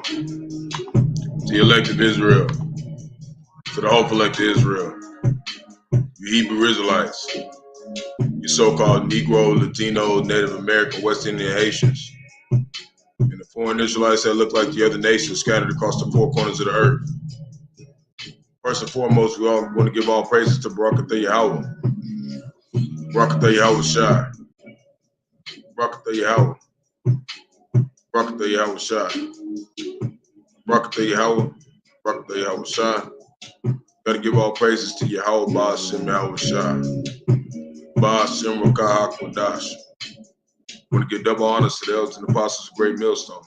to the elect of Israel, to the hopeful elect of Israel, you Hebrew Israelites, you so-called Negro, Latino, Native American, West Indian Haitians, and the foreign Israelites that look like the other nations scattered across the four corners of the earth. First and foremost, we all want to give all praises to Barak Yahawah. Barak Yahawashi. Barak Yahawah. Barak Yahawashi. Barak Yahawah. Barak Yahawashi. Gotta give all praises to Yahawah, Bahasham, Yahawashi. Bahasham, Rawchaa, Qadash. Want to give double honors to the elders and apostles of Great Millstone.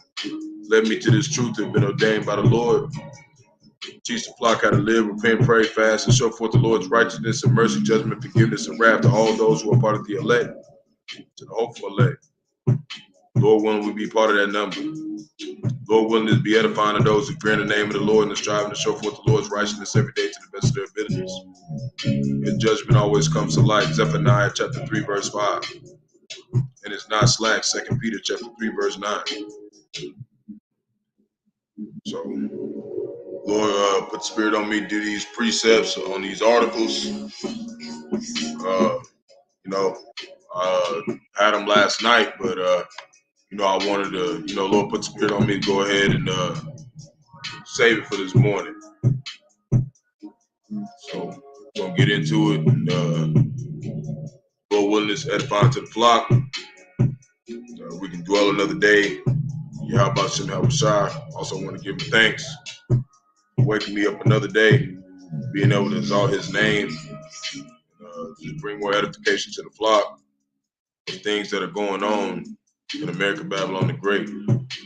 Led me to this truth that have been ordained by the Lord. Teach the flock how to live, repent, pray, fast, and show forth the Lord's righteousness and mercy, judgment, forgiveness, and wrath to all those who are part of the elect, to the hopeful elect. Lord willing, we be part of that number. Lord willing, to be edifying to those who fear in the name of the Lord and are striving to show forth the Lord's righteousness every day to the best of their abilities. His judgment always comes to light. Zephaniah chapter 3, verse 5. And it's not slack. 2 Peter chapter 3, verse 9. So, Lord, put the spirit on me to do these precepts on these articles. Had them last night, but I wanted to, Lord, put the spirit on me to go ahead and save it for this morning. So, we're gonna get into it, and Lord willing, is edifying to the flock. We can dwell another day. Yahawashi, Yahawashi. Also want to give him thanks for waking me up another day, being able to exalt his name, to bring more edification to the flock of things that are going on in America, Babylon the Great,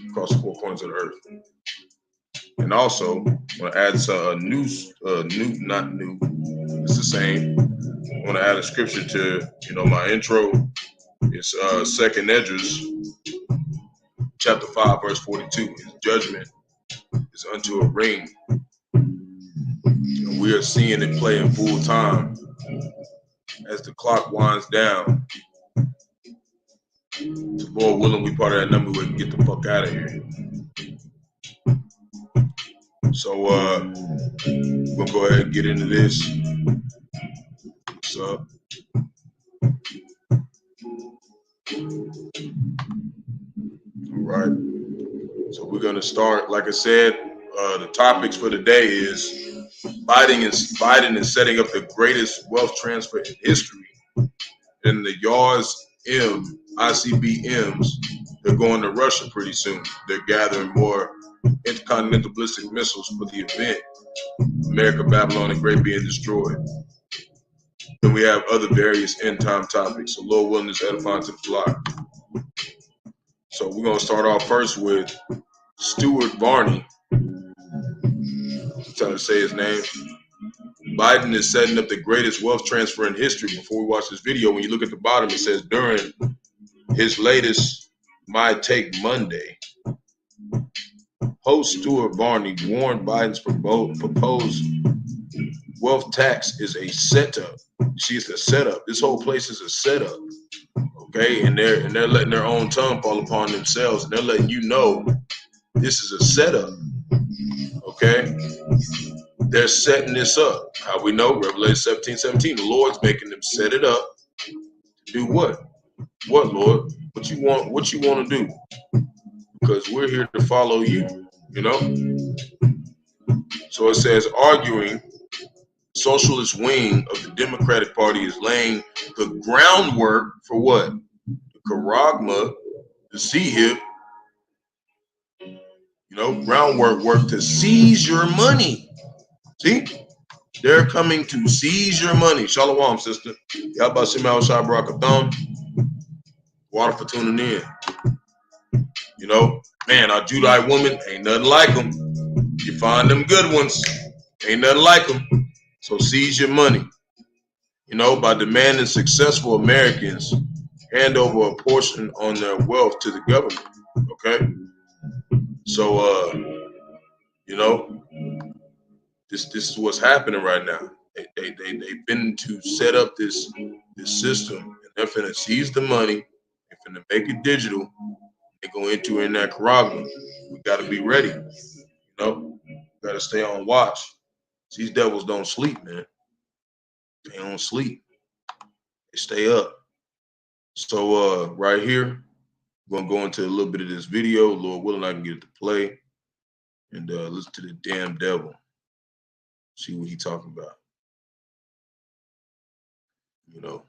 across the four corners of the earth. And also, I want to add some not new, it's the same. I want to add a scripture to, my intro. It's 2 Esdras, chapter 5, verse 42. His judgment is unto a ring. And we are seeing it play in full time as the clock winds down. So Lord willing, we part of that number, we can get the fuck out of here. So we're gonna go ahead and get into this. What's up? All right. So we're gonna start. Like I said, the topics for today is Biden is setting up the greatest wealth transfer in history. And the Yars-M, ICBMs, they're going to Russia pretty soon. They're gathering more intercontinental ballistic missiles for the event, America, Babylon, and Great being destroyed. Then we have other various end time topics. So Lord willing, is edifying to the flock. So we're going to start off first with Stuart Varney. I'm trying to say his name. Biden is setting up the greatest wealth transfer in history. Before we watch this video, when you look at the bottom, it says during his latest My Take Monday, host Stuart Varney warned Biden's proposed wealth tax is a setup. See, it's a setup. This whole place is a setup. Okay, and they're letting their own tongue fall upon themselves, and they're letting you know this is a setup. Okay, they're setting this up. How we know? Revelation 17:17. The Lord's making them set it up to do what? What, Lord? What you want? What you want to do? Because we're here to follow you. So it says, arguing, socialist wing of the Democratic Party is laying the groundwork for what? The charagma, the C-hip, groundwork to seize your money. See? They're coming to seize your money. Shalom, sister. Yahawashi, Yahawashi, Barak, Atham. Water for tuning in. Man, our Judite woman, ain't nothing like them. You find them good ones, ain't nothing like them. So seize your money. By demanding successful Americans hand over a portion on their wealth to the government. Okay? So, this is what's happening right now. They've been to set up this system, and they're finna seize the money, they're finna make it digital, they're going to enter in that charagma. we got to be ready. You know, got to stay on watch. These devils don't sleep, man. They don't sleep. They stay up. So right here, we're gonna go into a little bit of this video. Lord willing, I can get it to play and listen to the damn devil. See what he talking about. You know,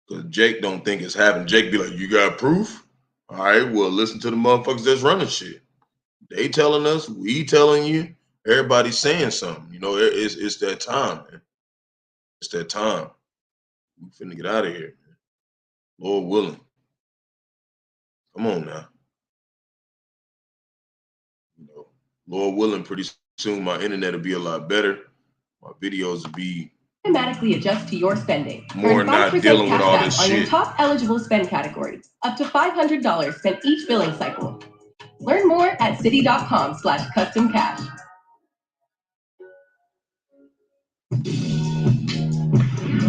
because Jake don't think it's happening. Jake be like, "You got proof? All right, well, listen to the motherfuckers that's running shit. They telling us, we telling you. Everybody's saying something. You know, it's that time, man. It's that time. We finna get out of here, man. Lord willing. Come on now. You know, Lord willing, pretty soon my internet will be a lot better. My videos will be automatically adjust to your spending. more not dealing with all this shit. On your top eligible spend categories, up to $500 spent each billing cycle. Learn more at citi.com/custom cash.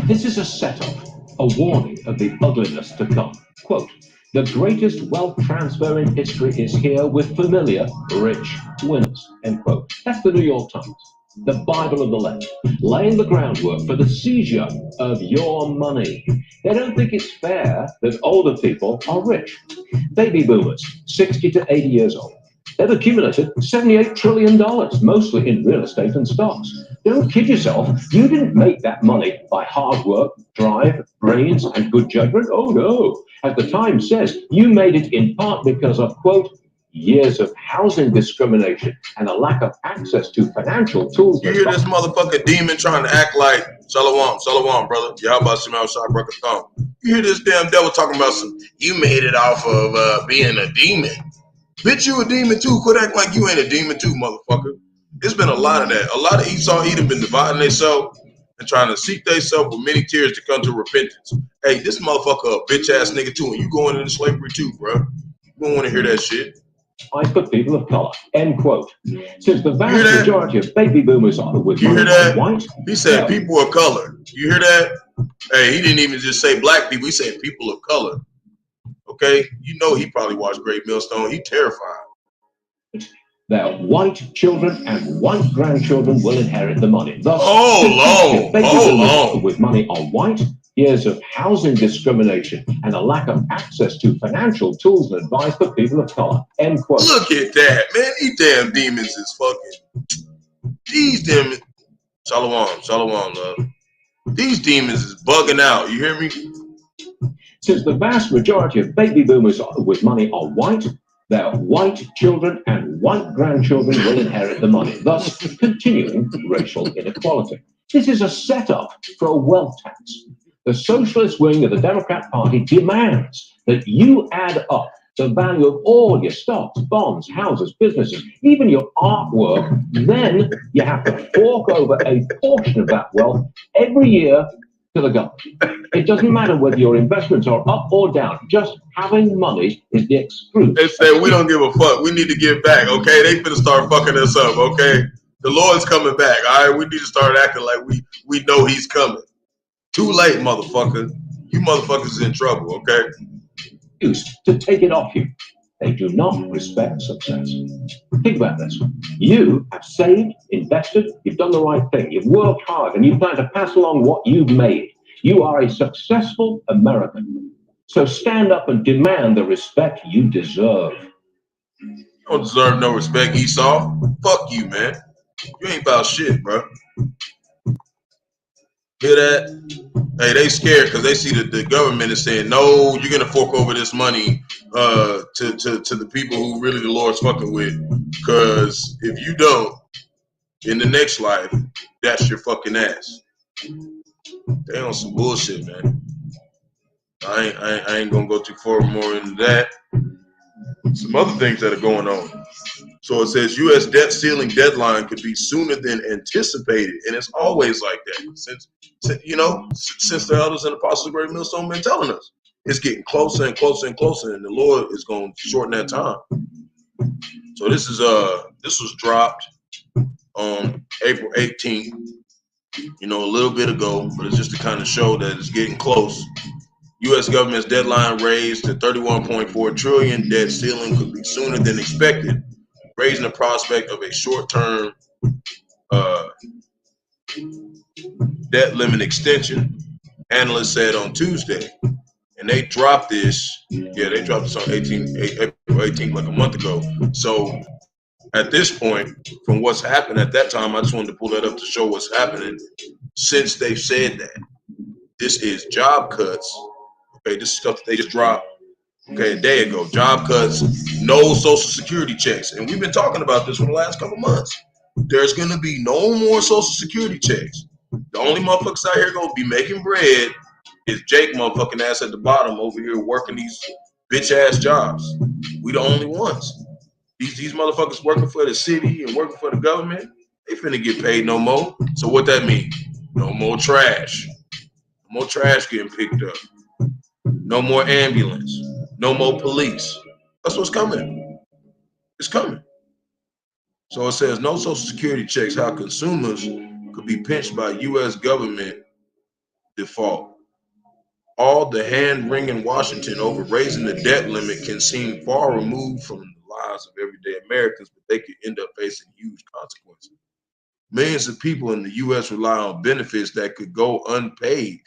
This is a setup, a warning of the ugliness to come. Quote, the greatest wealth transfer in history is here with familiar, rich winners, end quote. That's the New York Times, the Bible of the left, laying the groundwork for the seizure of your money. They don't think it's fair that older people are rich. Baby boomers, 60 to 80 years old. They've accumulated $78 trillion, mostly in real estate and stocks. Don't kid yourself. You didn't make that money by hard work, drive, brains, and good judgment. Oh, no. As the Times says, you made it in part because of, quote, years of housing discrimination and a lack of access to financial tools. You hear this motherfucking demon trying to act like, Shalom, brother. Yahawashi, Barak, Atham. You hear this damn devil talking about some, you made it off of being a demon. Bitch, you a demon too. Quit acting like you ain't a demon too, motherfucker. It's been a lot of that. A lot of Esau Edom been dividing themselves and trying to seek themselves with many tears to come to repentance. Hey, this motherfucker a bitch ass nigga too, and you going into slavery too, bro. You don't want to hear that shit. For people of color, end quote. Since the vast majority of baby boomers are with you hear that? White, he said people of color. You hear that? Hey, he didn't even just say black people. He said people of color. Okay, you know he probably watched Great Millstone. He terrified. Their white children and white grandchildren will inherit the money. Thus, baby boomers with money are white. Years of housing discrimination and a lack of access to financial tools and advice for people of color. End quote. Look at that, man. These damn demons is fucking. These demons. Shalom, love. These demons is bugging out. You hear me? Since the vast majority of baby boomers with money are white, their white children and white grandchildren will inherit the money, thus continuing racial inequality. This is a setup for a wealth tax. The socialist wing of the Democrat Party demands that you add up the value of all your stocks, bonds, houses, businesses, even your artwork. Then you have to fork over a portion of that wealth every year to the government. It doesn't matter whether your investments are up or down. Just having money is the excuse. They say we don't give a fuck. We need to give back, okay? They finna start fucking us up, okay? The Lord's coming back, all right? We need to start acting like we know he's coming. Too late, motherfucker. You motherfuckers is in trouble, okay? To take it off you. They do not respect success. Think about this. You have saved, invested, you've done the right thing. You've worked hard and you plan to pass along what you've made. You are a successful American. So stand up and demand the respect you deserve. You don't deserve no respect, Esau. Fuck you, man. You ain't about shit, bro. Hear that? Hey, they scared because they see that the government is saying, no, you're going to fork over this money to the people who really the Lord's fucking with. Because if you don't, in the next life, that's your fucking ass. They on some bullshit, man. I ain't going to go too far more into that. Some other things that are going on. So it says U.S. debt ceiling deadline could be sooner than anticipated. And it's always like that. Since the elders and apostles of Great Millstone been telling us. It's getting closer and closer and closer, and the Lord is going to shorten that time. So this was dropped on April 18th, a little bit ago, but it's just to kind of show that it's getting close. U.S. government's deadline raised to 31.4 trillion. Debt ceiling could be sooner than expected, raising the prospect of a short-term debt limit extension. Analysts said on Tuesday, and they dropped this. Yeah, they dropped this on April 18th, like a month ago. So at this point, from what's happened at that time, I just wanted to pull that up to show what's happening since they've said that. This is job cuts. Okay, this is stuff that they just dropped. Okay, a day ago. Job cuts, no Social Security checks. And we've been talking about this for the last couple months. There's going to be no more Social Security checks. The only motherfuckers out here going to be making bread is Jake motherfucking ass at the bottom over here working these bitch ass jobs. We the only ones. These motherfuckers working for the city and working for the government, they finna get paid no more. So what that mean? No more trash. No more trash getting picked up. No more ambulance. No more police. That's what's coming. It's coming. So it says no Social Security checks, how consumers could be pinched by U.S. government default. All the hand-wringing Washington over raising the debt limit can seem far removed from the lives of everyday Americans, but they could end up facing huge consequences. Millions of people in the U.S. rely on benefits that could go unpaid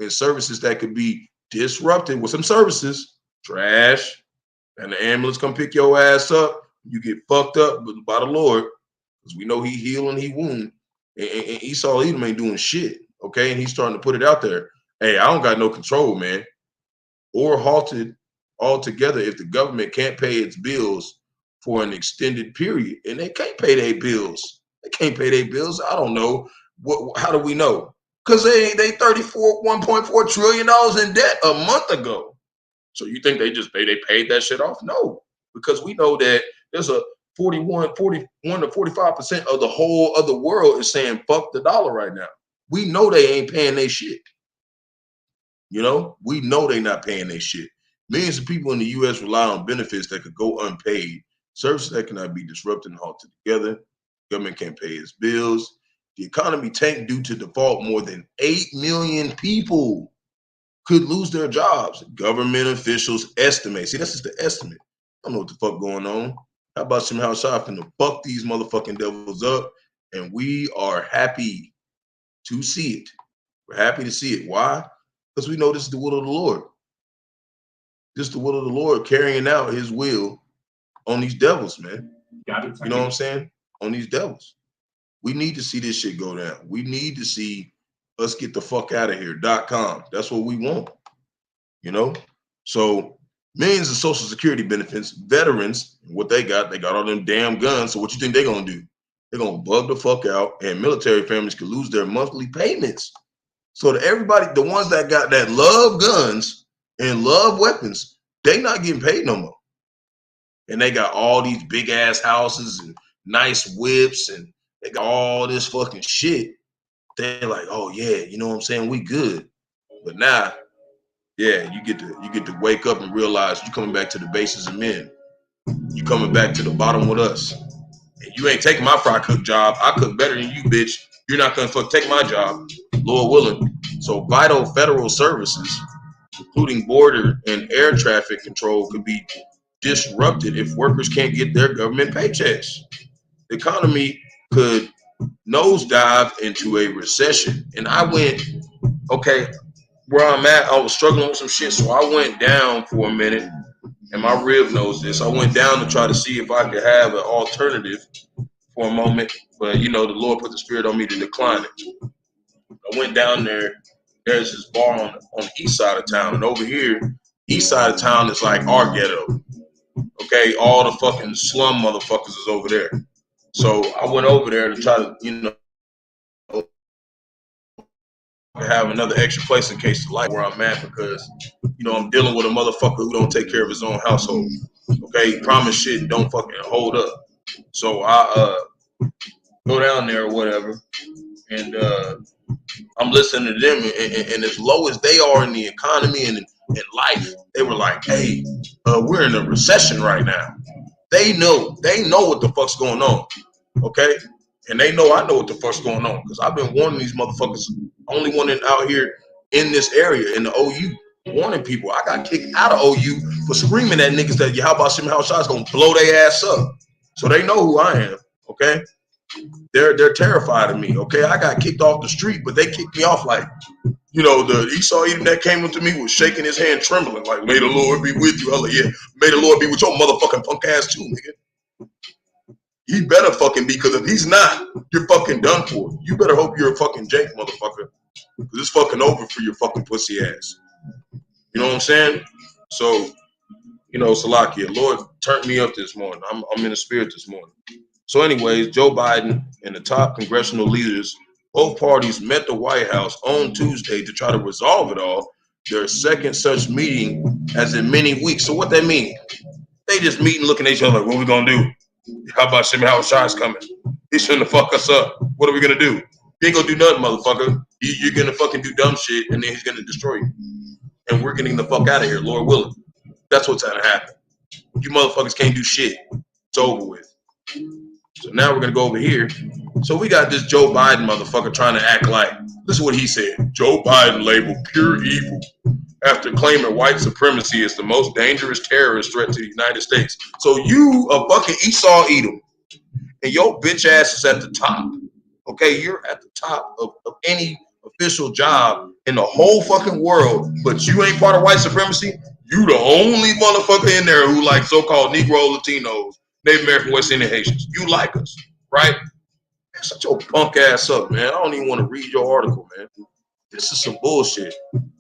and services that could be disrupted with some services, trash, and the ambulance come pick your ass up. You get fucked up by the Lord, because we know he heal and he wound. And Esau Edom ain't doing shit, okay? And he's starting to put it out there. Hey, I don't got no control, man. Or halted altogether if the government can't pay its bills for an extended period. And they can't pay their bills. They can't pay their bills. I don't know. How do we know? Because they $1.4 trillion in debt a month ago. So you think they paid that shit off? No, because we know that there's a 41 to 45% of the whole other world is saying fuck the dollar right now. We know they ain't paying their shit. You know, we know they're not paying their shit. Millions of people in the U.S. rely on benefits that could go unpaid, services that cannot be disrupted and halted together. Government can't pay its bills. The economy tanked due to default. More than 8 million people could lose their jobs. Government officials estimate. See, that's just the estimate. I don't know what the fuck going on. How about some house shopping to fuck these motherfucking devils up? And we are happy to see it. We're happy to see it. Why? Because we know this is the will of the Lord. This is the will of the Lord carrying out his will on these devils, man. You know what I'm saying? On these devils. We need to see this shit go down. We need to see us get the fuck out of here. .com. That's what we want. You know? So millions of Social Security benefits, veterans, what they got all them damn guns. So what you think they're gonna do? They're gonna bug the fuck out, and military families could lose their monthly payments. So that everybody, the ones that love guns and love weapons, they not getting paid no more. And they got all these big ass houses and nice whips, and they got all this fucking shit. They're like, oh yeah, you know what I'm saying? We good. But now, yeah, you get to wake up and realize you coming back to the bases of men. You coming back to the bottom with us. And you ain't taking my fry cook job. I cook better than you, bitch. You're not gonna take my job, Lord willing. So vital federal services, including border and air traffic control, could be disrupted if workers can't get their government paychecks. The economy could nosedive into a recession. And I went, okay, where I'm at, I was struggling with some shit, so I went down for a minute, and my rib knows this. I went down to try to see if I could have an alternative for a moment, but you know, the Lord put the spirit on me to decline it. I went down there. There's this bar on the east side of town, and over here, east side of town is like our ghetto. Okay, all the fucking slum motherfuckers is over there. So I went over there to try to, you know, have another extra place in case of life where I'm at, because, you know, I'm dealing with a motherfucker who don't take care of his own household. Okay, promise shit and don't fucking hold up. So I go down there or whatever, and I'm listening to them, and as low as they are in the economy and in life, they were like, hey, we're in a recession right now. They know what the fuck's going on, okay? And they know I know what the fuck's going on, because I've been warning these motherfuckers, only one out here in this area, in the OU. warning people. I got kicked out of OU for screaming at niggas that Yahawashi is gonna blow their ass up. So they know who I am. Okay, they're terrified of me. Okay, I got kicked off the street, but they kicked me off like, you know, the Esau Edom that came up to me was shaking his hand, trembling, like, may the Lord be with you. I was like, yeah, may the Lord be with your motherfucking punk ass too, nigga. He better fucking be, because if he's not, you're fucking done for. You better hope you're a fucking Jake, motherfucker, because it's fucking over for your fucking pussy ass. You know what I'm saying? So, you know, Salakia, Lord turned me up this morning. I'm in the spirit this morning. So anyways, Joe Biden and the top congressional leaders, both parties met the White House on Tuesday to try to resolve it all. Their second such meeting as in many weeks. So what that mean? They just meeting, looking at each other like, what we gonna do? How about Yahawashi coming? He's finna fuck us up. What are we gonna do? You ain't gonna do nothing, motherfucker. You're gonna fucking do dumb shit, and then he's gonna destroy you. And we're getting the fuck out of here, Lord willing. That's what's gonna happen. You motherfuckers can't do shit. It's over with. So now we're gonna go over here. So we got this Joe Biden motherfucker trying to act like, this is what he said. Joe Biden labeled pure evil after claiming white supremacy is the most dangerous terrorist threat to the United States. So you a fucking Esau Edom, and your bitch ass is at the top. Okay, you're at the top of any official job in the whole fucking world, but you ain't part of white supremacy. You the only motherfucker in there who like so-called Negro, Latinos, Native American, West Indian, Haitians. You like us, right? Man, shut your punk ass up, man. I don't even want to read your article, man. This is some bullshit.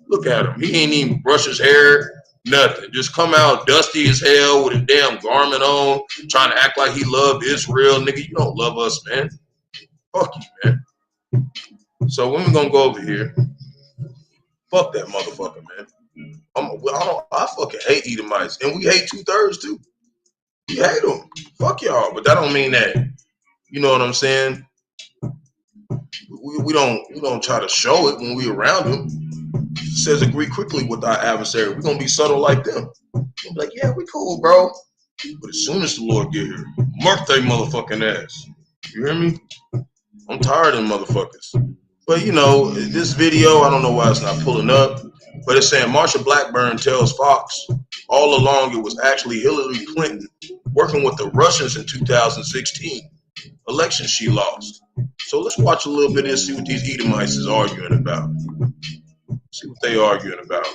Look at him. He ain't even brush his hair, nothing. Just come out dusty as hell with a damn garment on, trying to act like he loved Israel. Nigga, you don't love us, man. Fuck you, man. So when we gonna go over here, fuck that motherfucker, man. I fucking hate Edomites, and we hate 2/3 too. We hate them. Fuck y'all, but that don't mean that. You know what I'm saying? We don't try to show it when we around them. It says agree quickly with our adversary. We're gonna be subtle like them. We'll be like, yeah, we cool, bro. But as soon as the Lord get here, murk they motherfucking ass. You hear me? I'm tired of them motherfuckers. But you know, this video, I don't know why it's not pulling up, but it's saying Marsha Blackburn tells Fox all along it was actually Hillary Clinton working with the Russians in 2016 election she lost. So let's watch a little bit and see what these Edomites is arguing about. See what they arguing about.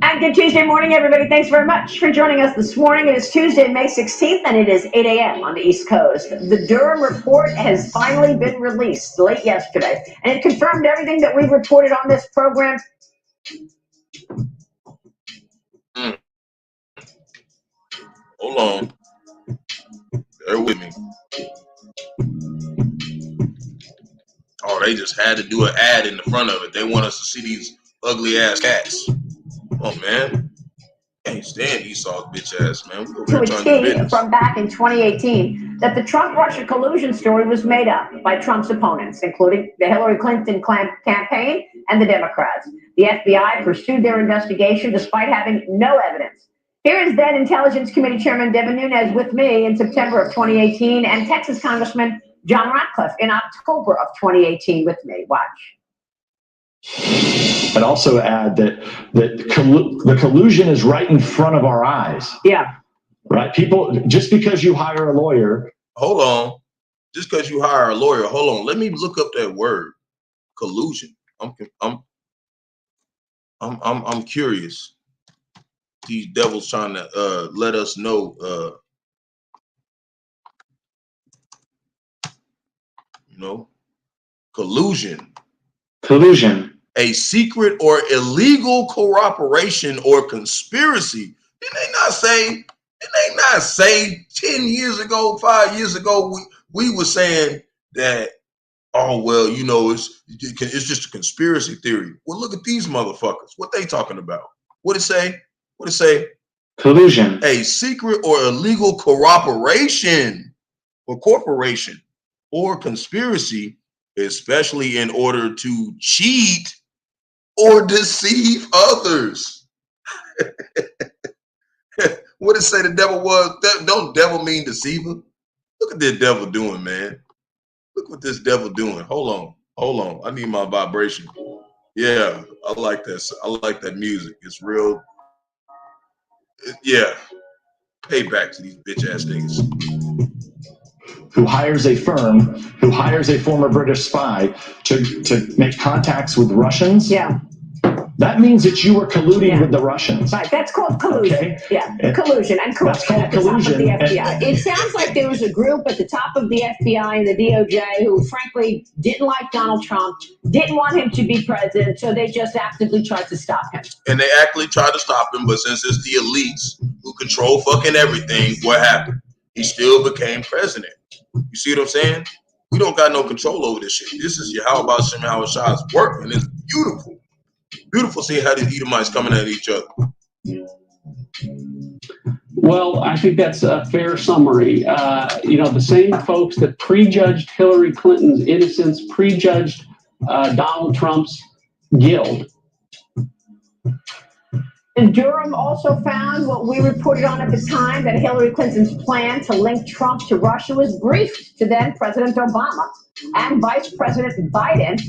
And good Tuesday morning, everybody. Thanks very much for joining us this morning. It is Tuesday, May 16th, and it is 8 a.m. on the East Coast. The Durham report has finally been released late yesterday, and it confirmed everything that we've reported on this program. Hold on. Bear with me. Oh, they just had to do an ad in the front of it. They want us to see these ugly ass cats. Oh man, can't stand Esau's bitch ass, man. We over here trying to do business. From back in 2018 that the Trump-Russia collusion story was made up by Trump's opponents, including the Hillary Clinton campaign and the Democrats. The FBI pursued their investigation despite having no evidence. Here is then Intelligence Committee Chairman Devin Nunes with me in September of 2018 and Texas Congressman John Ratcliffe in October of 2018 with me. Watch. I'd also add that the collusion is right in front of our eyes. Yeah. Right. People, just because you hire a lawyer. Hold on. Just because you hire a lawyer. Hold on. Let me look up that word. Collusion. I'm curious. These devils trying to let us know collusion. A secret or illegal cooperation or conspiracy. Did they not say 10 years ago, 5 years ago, we were saying that, oh, well, you know, it's just a conspiracy theory. Well, look at these motherfuckers. What they talking about? What it say? Collusion. A secret or illegal cooperation or corporation or conspiracy, especially in order to cheat or deceive others. What it say the devil was? Don't devil mean deceiver? Look at this devil doing, man. Look what this devil doing. Hold Hold on, I need my vibration. Yeah, I like that. I like that music. It's real. Yeah, pay back to these bitch ass niggas. Who hires a firm, who hires a former British spy to make contacts with Russians? Yeah. That means that you were colluding with the Russians. Right, that's called collusion. Okay. Yeah, collusion and corruption at the top of the FBI. It sounds like there was a group at the top of the FBI and the DOJ who, frankly, didn't like Donald Trump, didn't want him to be president, so they just actively tried to stop him. And they actually tried to stop him, but since it's the elites who control fucking everything, what happened? He still became president. You see what I'm saying? We don't got no control over this shit. This is Yahawah, Bahasham, Yahawashi's work, and it's beautiful. Beautiful seeing how these Edomites coming at each other. Well, I think that's a fair summary. The same folks that prejudged Hillary Clinton's innocence, prejudged Donald Trump's guilt. And Durham also found what we reported on at the time, that Hillary Clinton's plan to link Trump to Russia was briefed to then President Obama and Vice President Biden.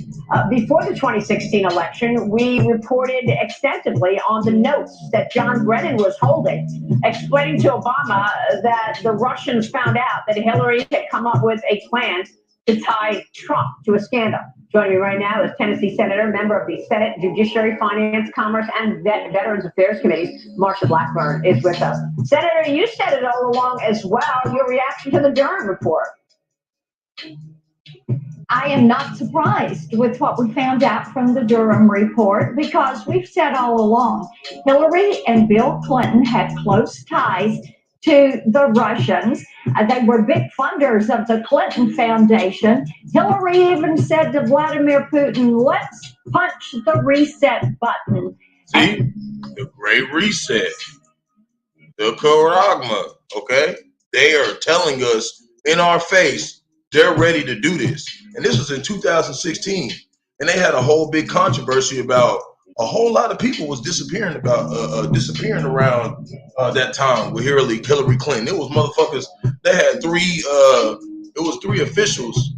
Before the 2016 election, we reported extensively on the notes that John Brennan was holding, explaining to Obama that the Russians found out that Hillary had come up with a plan to tie Trump to a scandal. Joining me right now is Tennessee Senator, member of the Senate Judiciary, Finance, Commerce, and Veterans Affairs Committees, Marsha Blackburn, is with us. Senator, you said it all along as well, your reaction to the Durham report. I am not surprised with what we found out from the Durham report, because we've said all along, Hillary and Bill Clinton had close ties to the Russians. They were big funders of the Clinton Foundation. Hillary even said to Vladimir Putin, let's punch the reset button. See? The Great Reset. The Karagma, okay? They are telling us in our face they're ready to do this. And this was in 2016. And they had a whole big controversy about a whole lot of people was disappearing around that time with Hillary Clinton. It was motherfuckers. They had three officials,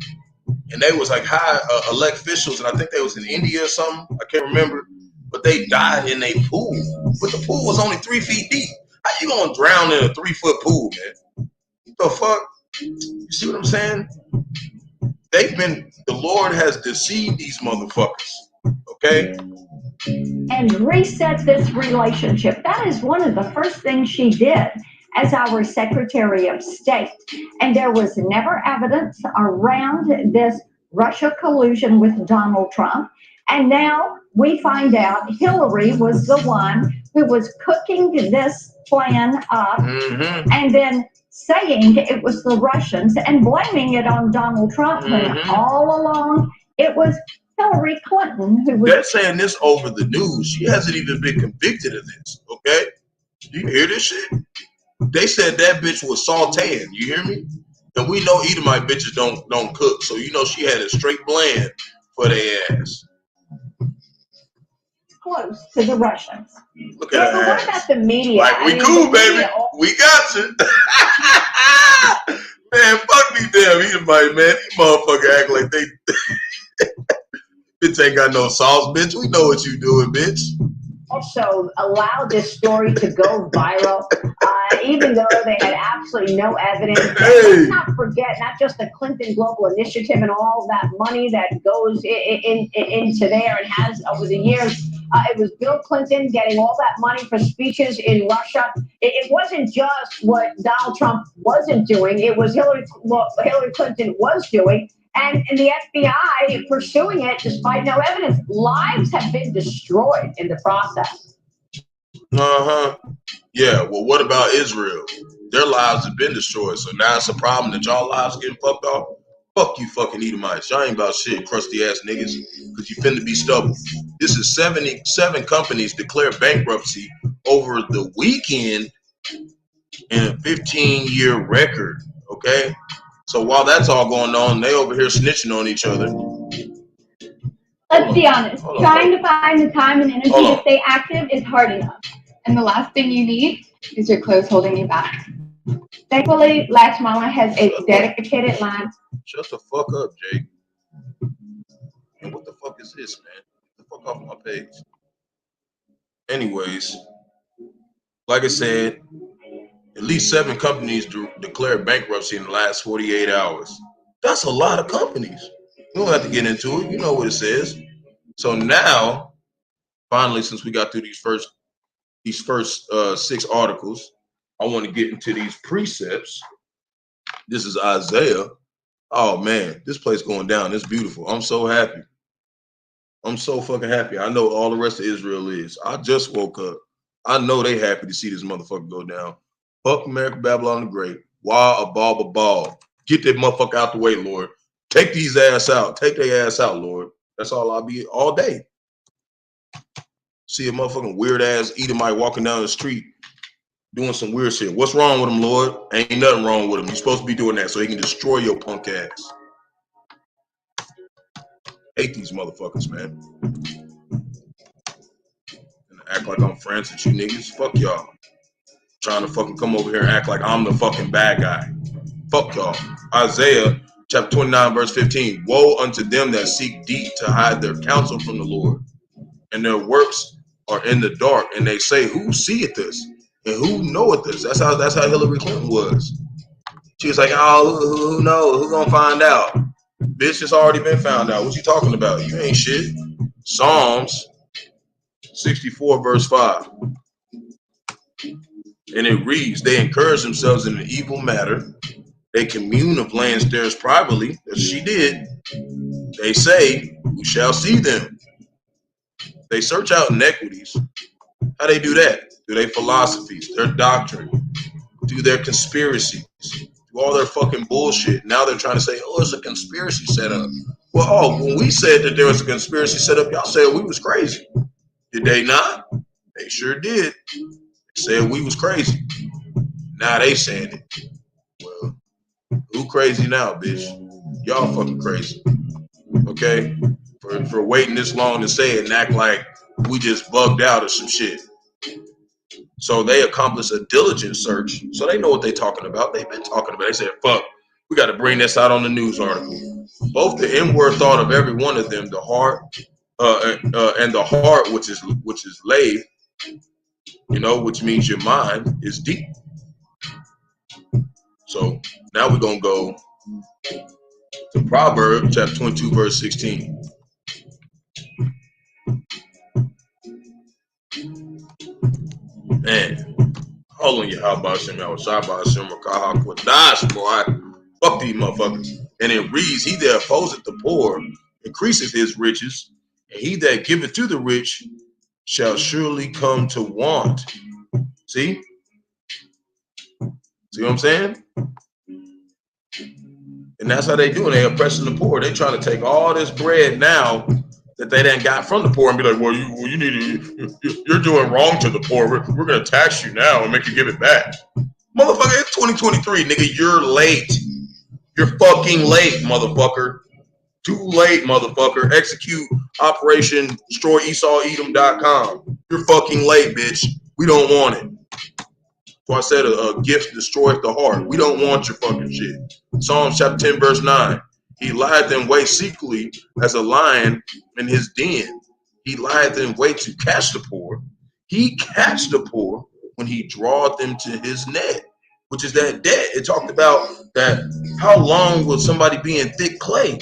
and they was like high elect officials, and I think they was in India or something. I can't remember, but they died in a pool. But the pool was only 3 feet deep. How you gonna drown in a 3-foot pool, man? What the fuck? You see what I'm saying? The Lord has deceived these motherfuckers. Okay. And reset this relationship. That is one of the first things she did as our Secretary of State. And there was never evidence around this Russia collusion with Donald Trump. And now we find out Hillary was the one who was cooking this plan up, and then saying it was the Russians and blaming it on Donald Trump, when all along it was Hillary Clinton who was. They're saying this over the news. She hasn't even been convicted of this, okay? Do you hear this shit? They said that bitch was sauteing, you hear me? And we know Edomite bitches don't cook, so you know she had a straight blend for their ass. Close to the Russians. Look at her But what ass. about the media? Like, we cool, baby. We got you. Man, fuck these damn Edomite, man. These motherfuckers act like they... Bitch ain't got no sauce, bitch. We know what you doing, bitch. Also allowed this story to go viral, even though they had absolutely no evidence. Let's not forget, not just the Clinton Global Initiative and all that money that goes into there and has over the years. It was Bill Clinton getting all that money for speeches in Russia. It wasn't just what Donald Trump wasn't doing. It was what Hillary Clinton was doing. And the FBI pursuing it despite no evidence. Lives have been destroyed in the process. Yeah, well, what about Israel? Their lives have been destroyed. So now it's a problem that y'all lives getting fucked off? Fuck you fucking Edomites. Y'all ain't about shit, crusty ass niggas, because you finna be stubborn. This is 77 companies declare bankruptcy over the weekend in a 15-year record, okay? So while that's all going on, they over here snitching on each other. Let's be honest. Trying to find the time and energy to stay active is hard enough. And the last thing you need is your clothes holding you back. Thankfully, Latch Mama has a dedicated line. Shut the fuck up, Jake. is this, man? Get the fuck off my page. Anyways, like I said, at least 7 companies declared bankruptcy in the last 48 hours. That's a lot of companies. You don't have to get into it. You know what it says. So now, finally, since we got through these first 6 articles, I want to get into these precepts. This is Isaiah. Oh man, this place going down. It's beautiful. I'm so happy. I'm so fucking happy. I know all the rest of Israel is. I just woke up. I know they happy to see this motherfucker go down. Fuck America, Babylon the Great. Why a ball? Get that motherfucker out the way, Lord. Take these ass out. Take their ass out, Lord. That's all I'll be all day. See a motherfucking weird ass Edomite walking down the street doing some weird shit. What's wrong with him, Lord? Ain't nothing wrong with him. You're supposed to be doing that so he can destroy your punk ass. Hate these motherfuckers, man. And act like I'm friends with you niggas. Fuck y'all. Trying to fucking come over here and act like I'm the fucking bad guy. Fuck y'all. Isaiah chapter 29 verse 15. Woe unto them that seek deep to hide their counsel from the Lord, and their works are in the dark, and they say, who seeth this? And who knoweth this? That's how Hillary Clinton was. She was like, oh, who knows? Who gonna find out? Bitch, it's already been found out. What you talking about? You ain't shit. Psalms 64 verse 5. And it reads, they encourage themselves in an evil matter. They commune of laying stairs privately, as she did. They say, we shall see them. They search out iniquities. How they do that? Through their philosophies, their doctrine, through their conspiracies, through all their fucking bullshit. Now they're trying to say, oh, it's a conspiracy setup. Well, when we said that there was a conspiracy setup, y'all said we was crazy. Did they not? They sure did. They said we was crazy. Now they saying it. Well, who crazy now, bitch? Y'all fucking crazy. Okay? For waiting this long to say it and act like we just bugged out or some shit. So they accomplished a diligent search. So they know what they're talking about. They've been talking about it. They said, fuck, we got to bring this out on the news article. Both the inward thought of every one of them, the heart, and the heart, which is laid, which means your mind is deep. So now we're going to go to Proverbs chapter 22, verse 16. Man, hold on, Bahasham, Bahasham, Qadash, boy. Fuck these motherfuckers. And it reads, he that opposeth the poor increaseth his riches, and he that giveth to the rich shall surely come to want. See? See what I'm saying? And that's how they do it. They oppressing the poor. They trying to take all this bread now that they done got from the poor and be like, well, you need to, you're doing wrong to the poor. We're going to tax you now and make you give it back. Motherfucker, it's 2023, nigga. You're late. You're fucking late, motherfucker. Too late, motherfucker. Execute Operation DestroyEsauEdom.com. You're fucking late, bitch. We don't want it. So I said a gift destroys the heart. We don't want your fucking shit. Psalms chapter 10, verse 9. He lieth in wait secretly as a lion in his den. He lieth in wait to catch the poor. He catch the poor when he draweth them to his net, which is that debt. It talked about that. How long will somebody be in thick clay?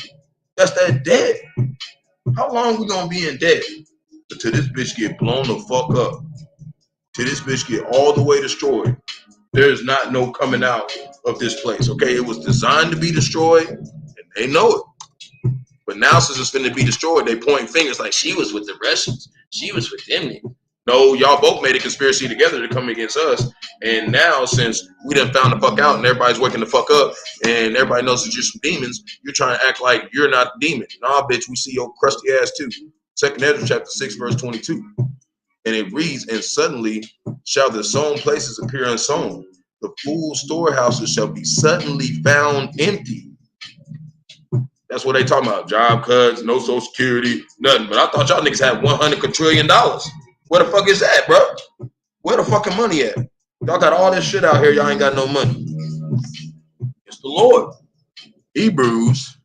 That's that debt. How long we gonna be in debt? Until this bitch get blown the fuck up. Till this bitch get all the way destroyed. There's not no coming out of this place. Okay, it was designed to be destroyed, and they know it. But now since it's finna be destroyed, they point fingers like she was with the Russians. She was with them. No, y'all both made a conspiracy together to come against us. And now since we done found the fuck out and everybody's waking the fuck up and everybody knows that you're some demons, you're trying to act like you're not the demon. Nah, bitch, we see your crusty ass too. 2nd Ezra chapter 6, verse 22. And it reads, and suddenly shall the sown places appear unsown. The full storehouses shall be suddenly found empty. That's what they talking about. Job cuts, no social security, nothing. But I thought y'all niggas had $100 quadrillion. Where the fuck is that, bro? Where the fucking money at? Y'all got all this shit out here. Y'all ain't got no money. It's the Lord. Hebrews.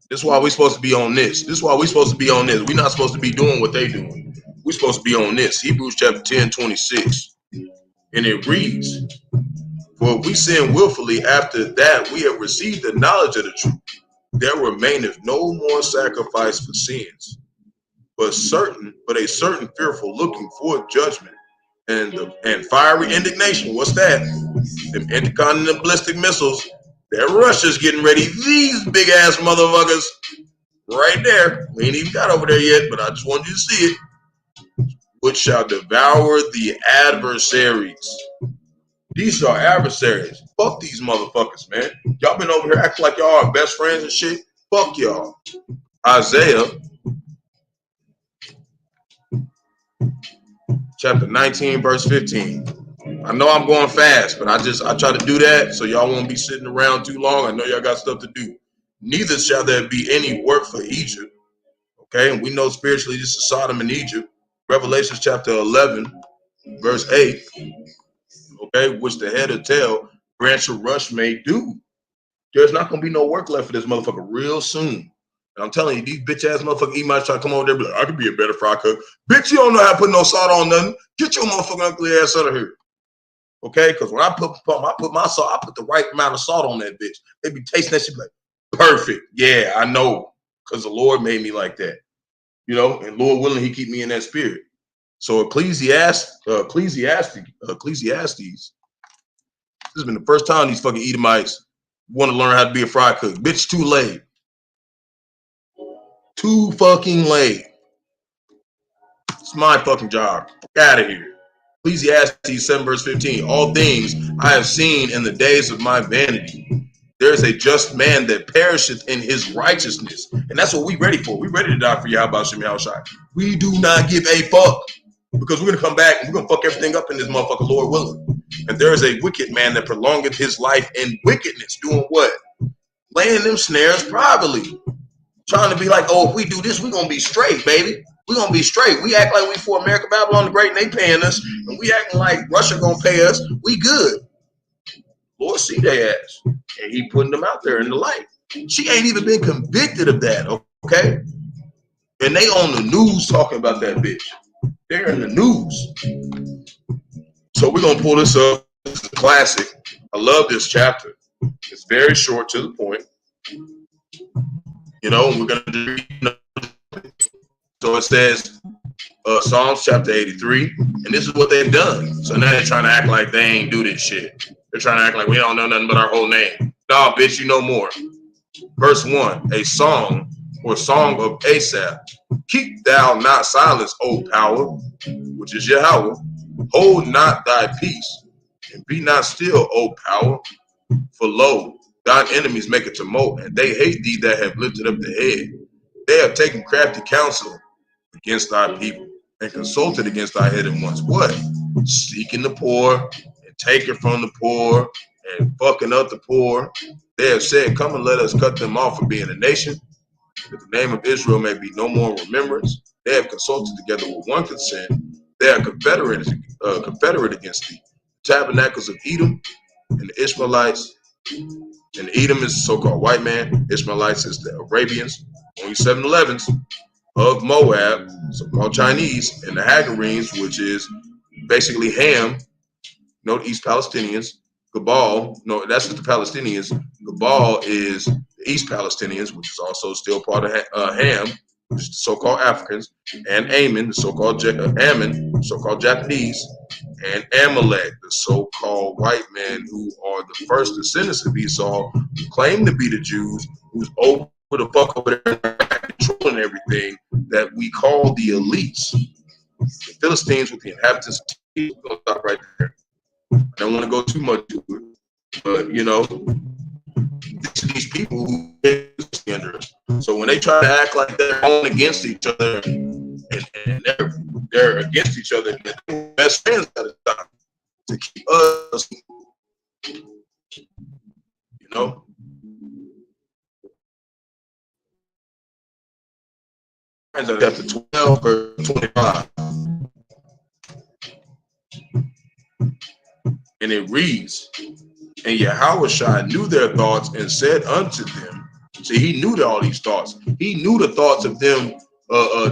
This This is why we're supposed to be on this. This is why we're supposed to be on this. We're not supposed to be doing what they doing. We're supposed to be on this. Hebrews chapter 10, 26. And it reads, for if we sin willfully, after that we have received the knowledge of the truth, there remaineth no more sacrifice for sins, but a certain fearful looking for judgment and fiery indignation. What's that? Them intercontinental ballistic missiles that Russia's getting ready. These big ass motherfuckers right there. We ain't even got over there yet, but I just wanted you to see it. Which shall devour the adversaries. These are adversaries. Fuck these motherfuckers, man. Y'all been over here acting like y'all are best friends and shit. Fuck y'all. Isaiah chapter 19, verse 15. I know I'm going fast, but I try to do that so y'all won't be sitting around too long. I know y'all got stuff to do. Neither shall there be any work for Egypt. Okay, and we know spiritually this is Sodom and Egypt. Revelation chapter 11, verse 8. Okay, which the head of tail, branch of rush may do. There's not going to be no work left for this motherfucker real soon. And I'm telling you, these bitch ass motherfuckers, you might try to come over there and be like, I could be a better fry cook. Bitch, you don't know how to put no salt on nothing. Get your motherfucking ugly ass out of here. Okay, because when I put my salt, I put the right amount of salt on that bitch. They be tasting that shit like, perfect. Yeah, I know. Because the Lord made me like that. You know, and Lord willing, he keep me in that spirit. So Ecclesiastes, this has been the first time these fucking Edomites want to learn how to be a fry cook. Bitch, too late. Too fucking late. It's my fucking job. Get out of here. Ecclesiastes 7 verse 15. All things I have seen in the days of my vanity. There is a just man that perisheth in his righteousness. And that's what we ready for. We ready to die for Yahawashi. We do not give a fuck. Because we're going to come back and we're going to fuck everything up in this motherfucker, Lord willing. And there is a wicked man that prolongeth his life in wickedness. Doing what? Laying them snares privately. Trying to be like, oh, if we do this, we're going to be straight, baby. We're going to be straight. We act like we for America, Babylon the Great, and they paying us. And we acting like Russia going to pay us. We good. Lord see their ass. And he putting them out there in the light. She ain't even been convicted of that, okay? And they on the news talking about that bitch. They're in the news. So we're going to pull this up. This is a classic. I love this chapter. It's very short to the point. You know, we're going to read. So it says, Psalms chapter 83. And this is what they've done. So now they're trying to act like they ain't do this shit. They're trying to act like we don't know nothing but our whole name. Nah, bitch, you know more. Verse 1, a song or song of Asaph. Keep thou not silence, O power, which is Yahawah. Hold not thy peace, and be not still, O power. For lo, thine enemies make a tumult, and they hate thee that have lifted up the head. They have taken crafty counsel against thy people, and consulted against thy hidden ones. What? Seeking the poor, and taking from the poor, and fucking up the poor. They have said, come and let us cut them off for being a nation, that the name of Israel may be no more remembrance. They have consulted together with one consent. They are confederate against thee. Tabernacles of Edom and the Ishmaelites. And Edom is the so-called white man. Ishmaelites is the Arabians. Only 7-Elevens of Moab, so-called Chinese, and the Hagarenes, which is basically Ham. No, the East Palestinians. Gabal, no, that's just the Palestinians. Gabal is the East Palestinians, which is also still part of Ham, which is the so-called Africans, and Ammon, the so-called Ammon, so-called Japanese, and Amalek, the so-called white men who are the first descendants of Esau, who claim to be the Jews, who's over the fuck over there controlling everything that we call the elites. The Philistines with the inhabitants of We'll stop right there. I don't want to go too much to it, but you know, these people who under us. So when they try to act like they're on against each other and they're against each other, they're best friends at the time to keep us, you know. Chapter 12, verse 25. And it reads, and Yahawashi knew their thoughts and said unto them, See, he knew all these thoughts. He knew the thoughts of them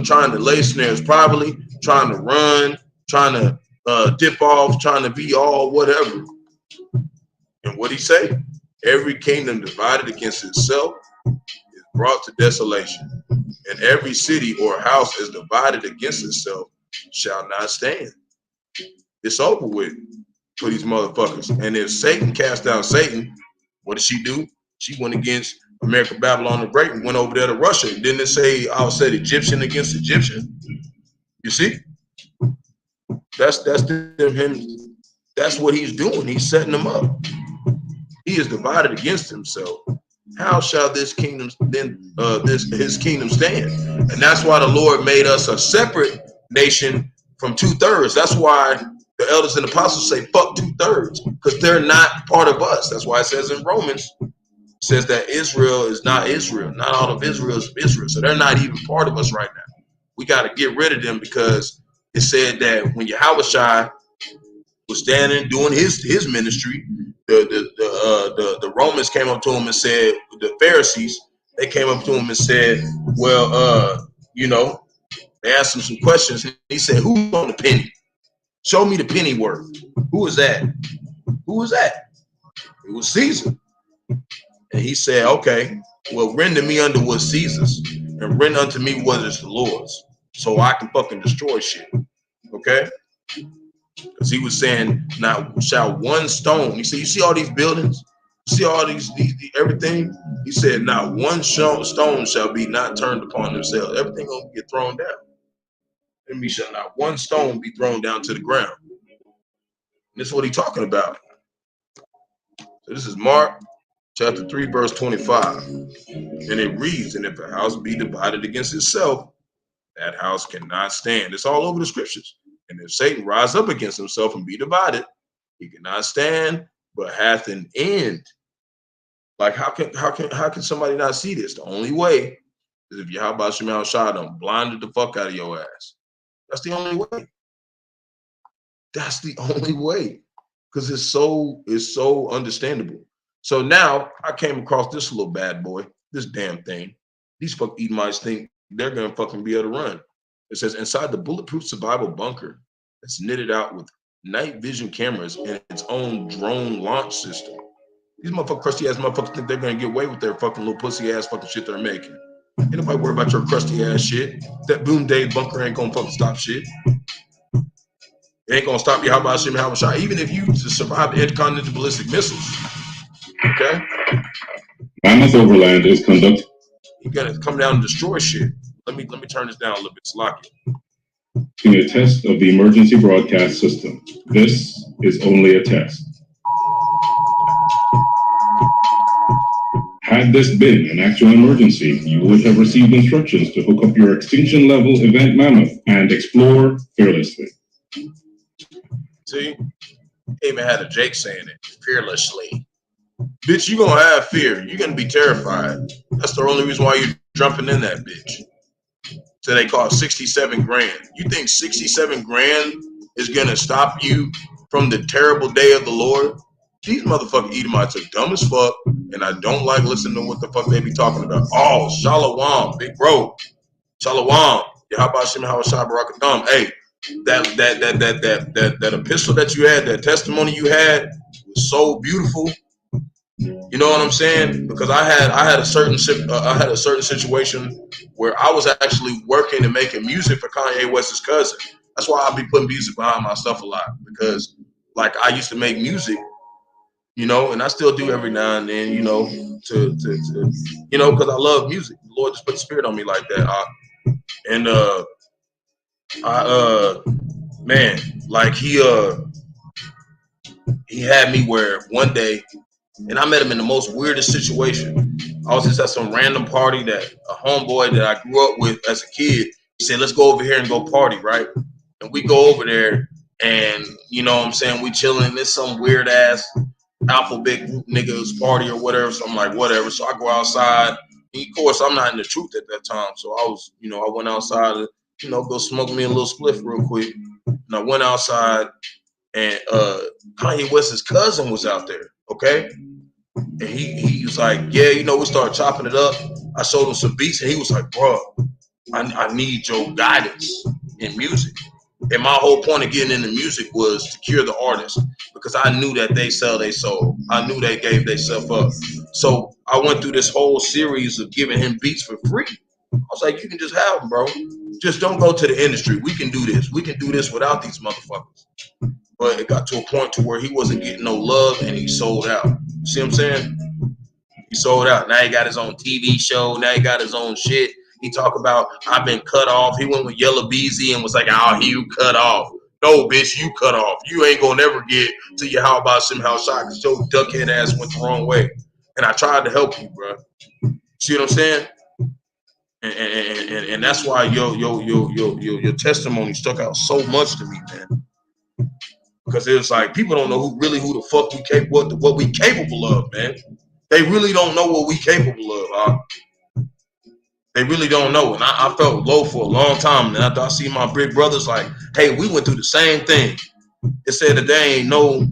trying to lay snares privately, trying to run, trying to dip off, trying to be all whatever. And what he say? Every kingdom divided against itself is brought to desolation, and every city or house is divided against itself shall not stand. It's over with for these motherfuckers. And if Satan cast out Satan, what did she do? She went against America, Babylon the Great, and went over there to Russia. Didn't it say, I'll set Egyptian against Egyptian? You see? That's him. That's what he's doing. He's setting them up. He is divided against himself. How shall this kingdom then his kingdom stand? And that's why the Lord made us a separate nation from 2/3. That's why the elders and apostles say fuck 2/3, because they're not part of us. That's why it says in Romans, it says that Israel is not Israel. Not all of Israel is Israel. So they're not even part of us right now. We got to get rid of them, because it said that when Yahawashi was standing doing his ministry, the Romans came up to him and said, the Pharisees, they came up to him and said, well, they asked him some questions. And he said, who's on the penny? Show me the penny worth. Who is that? Who was that? It was Caesar. And he said, okay, well, render me unto what's Caesar's, and render unto me what is the Lord's, so I can fucking destroy shit. Okay? Because he was saying, now shall one stone, he said, you see all these buildings? You see all these everything? He said, not one stone shall be not turned upon themselves. Everything gonna get thrown down. And me shall not one stone be thrown down to the ground. And this is what he's talking about. So this is Mark chapter 3, verse 25. And it reads, and if a house be divided against itself, that house cannot stand. It's all over the scriptures. And if Satan rise up against himself and be divided, he cannot stand, but hath an end. Like how can somebody not see this? The only way is if Yahawashi done blinded the fuck out of your ass. That's the only way. That's the only way. Because it's so understandable. So now I came across this little bad boy, this damn thing. These fuck Edomites think they're gonna fucking be able to run. It says, inside the bulletproof survival bunker that's knitted out with night vision cameras and its own drone launch system. These motherfucking crusty ass motherfuckers think they're gonna get away with their fucking little pussy ass fucking shit they're making. Ain't nobody worry about your crusty ass shit. That Boom Dave bunker ain't gonna fucking stop shit. It ain't gonna stop Yahawashi, even if you survive the intercontinental ballistic missiles. Okay? Mammoth Overland is conducted. You gotta come down and destroy shit. Let me turn this down a little bit. Slock it. In a test of the emergency broadcast system. This is only a test. Had this been an actual emergency, you would have received instructions to hook up your extinction level event Mammoth and explore fearlessly. See? He even had a Jake saying it. Fearlessly. Bitch, you gonna have fear. You're gonna be terrified. That's the only reason why you're jumping in that bitch. So they call 67 grand. You think 67 grand is gonna stop you from the terrible day of the Lord? These motherfucking Edomites are dumb as fuck, and I don't like listening to what the fuck they be talking about. Oh, Shalom, big bro. Shalom. Yahawashi, Barak, Atham. Hey, that epistle that you had, that testimony you had was so beautiful. You know what I'm saying? Because I had a certain situation where I was actually working and making music for Kanye West's cousin. That's why I be putting music behind my stuff a lot, because like I used to make music, you know, and I still do every now and then, you know, to you know, because I love music. The Lord just put the spirit on me like that. Man, like he had me where one day. And I met him in the most weirdest situation. I was just at some random party that a homeboy that I grew up with as a kid, he said, let's go over here and go party, right? And we go over there and, you know what I'm saying, we chilling. There's some weird ass alphabet group niggas party or whatever. So I'm like, whatever. So I go outside. And of course, I'm not in the truth at that time. So I was, you know, I went outside to, you know, go smoke me a little spliff real quick. And I went outside and Kanye West's cousin was out there, okay? And he was like, yeah, you know, we started chopping it up. I showed him some beats, and he was like, bro, I need your guidance in music. And my whole point of getting into music was to cure the artist, because I knew that they sell their soul. I knew they gave themselves up. So I went through this whole series of giving him beats for free. I was like, you can just have them, bro. Just don't go to the industry. We can do this. We can do this without these motherfuckers. But it got to a point to where he wasn't getting no love, and he sold out. See what I'm saying? He sold out. Now he got his own TV show. Now he got his own shit. He talk about, I've been cut off. He went with Yellow Beezy and was like, oh, you cut off. No, bitch, you cut off. You ain't gonna never get to your Bahasham Halal because your duckhead ass went the wrong way. And I tried to help you, bro. See what I'm saying? And that's why your testimony stuck out so much to me, man. Because it was like, people don't know who the fuck what we capable of, man. They really don't know what we capable of, huh? They really don't know. And I felt low for a long time. And after I see my big brothers, like, hey, we went through the same thing. It said that there ain't no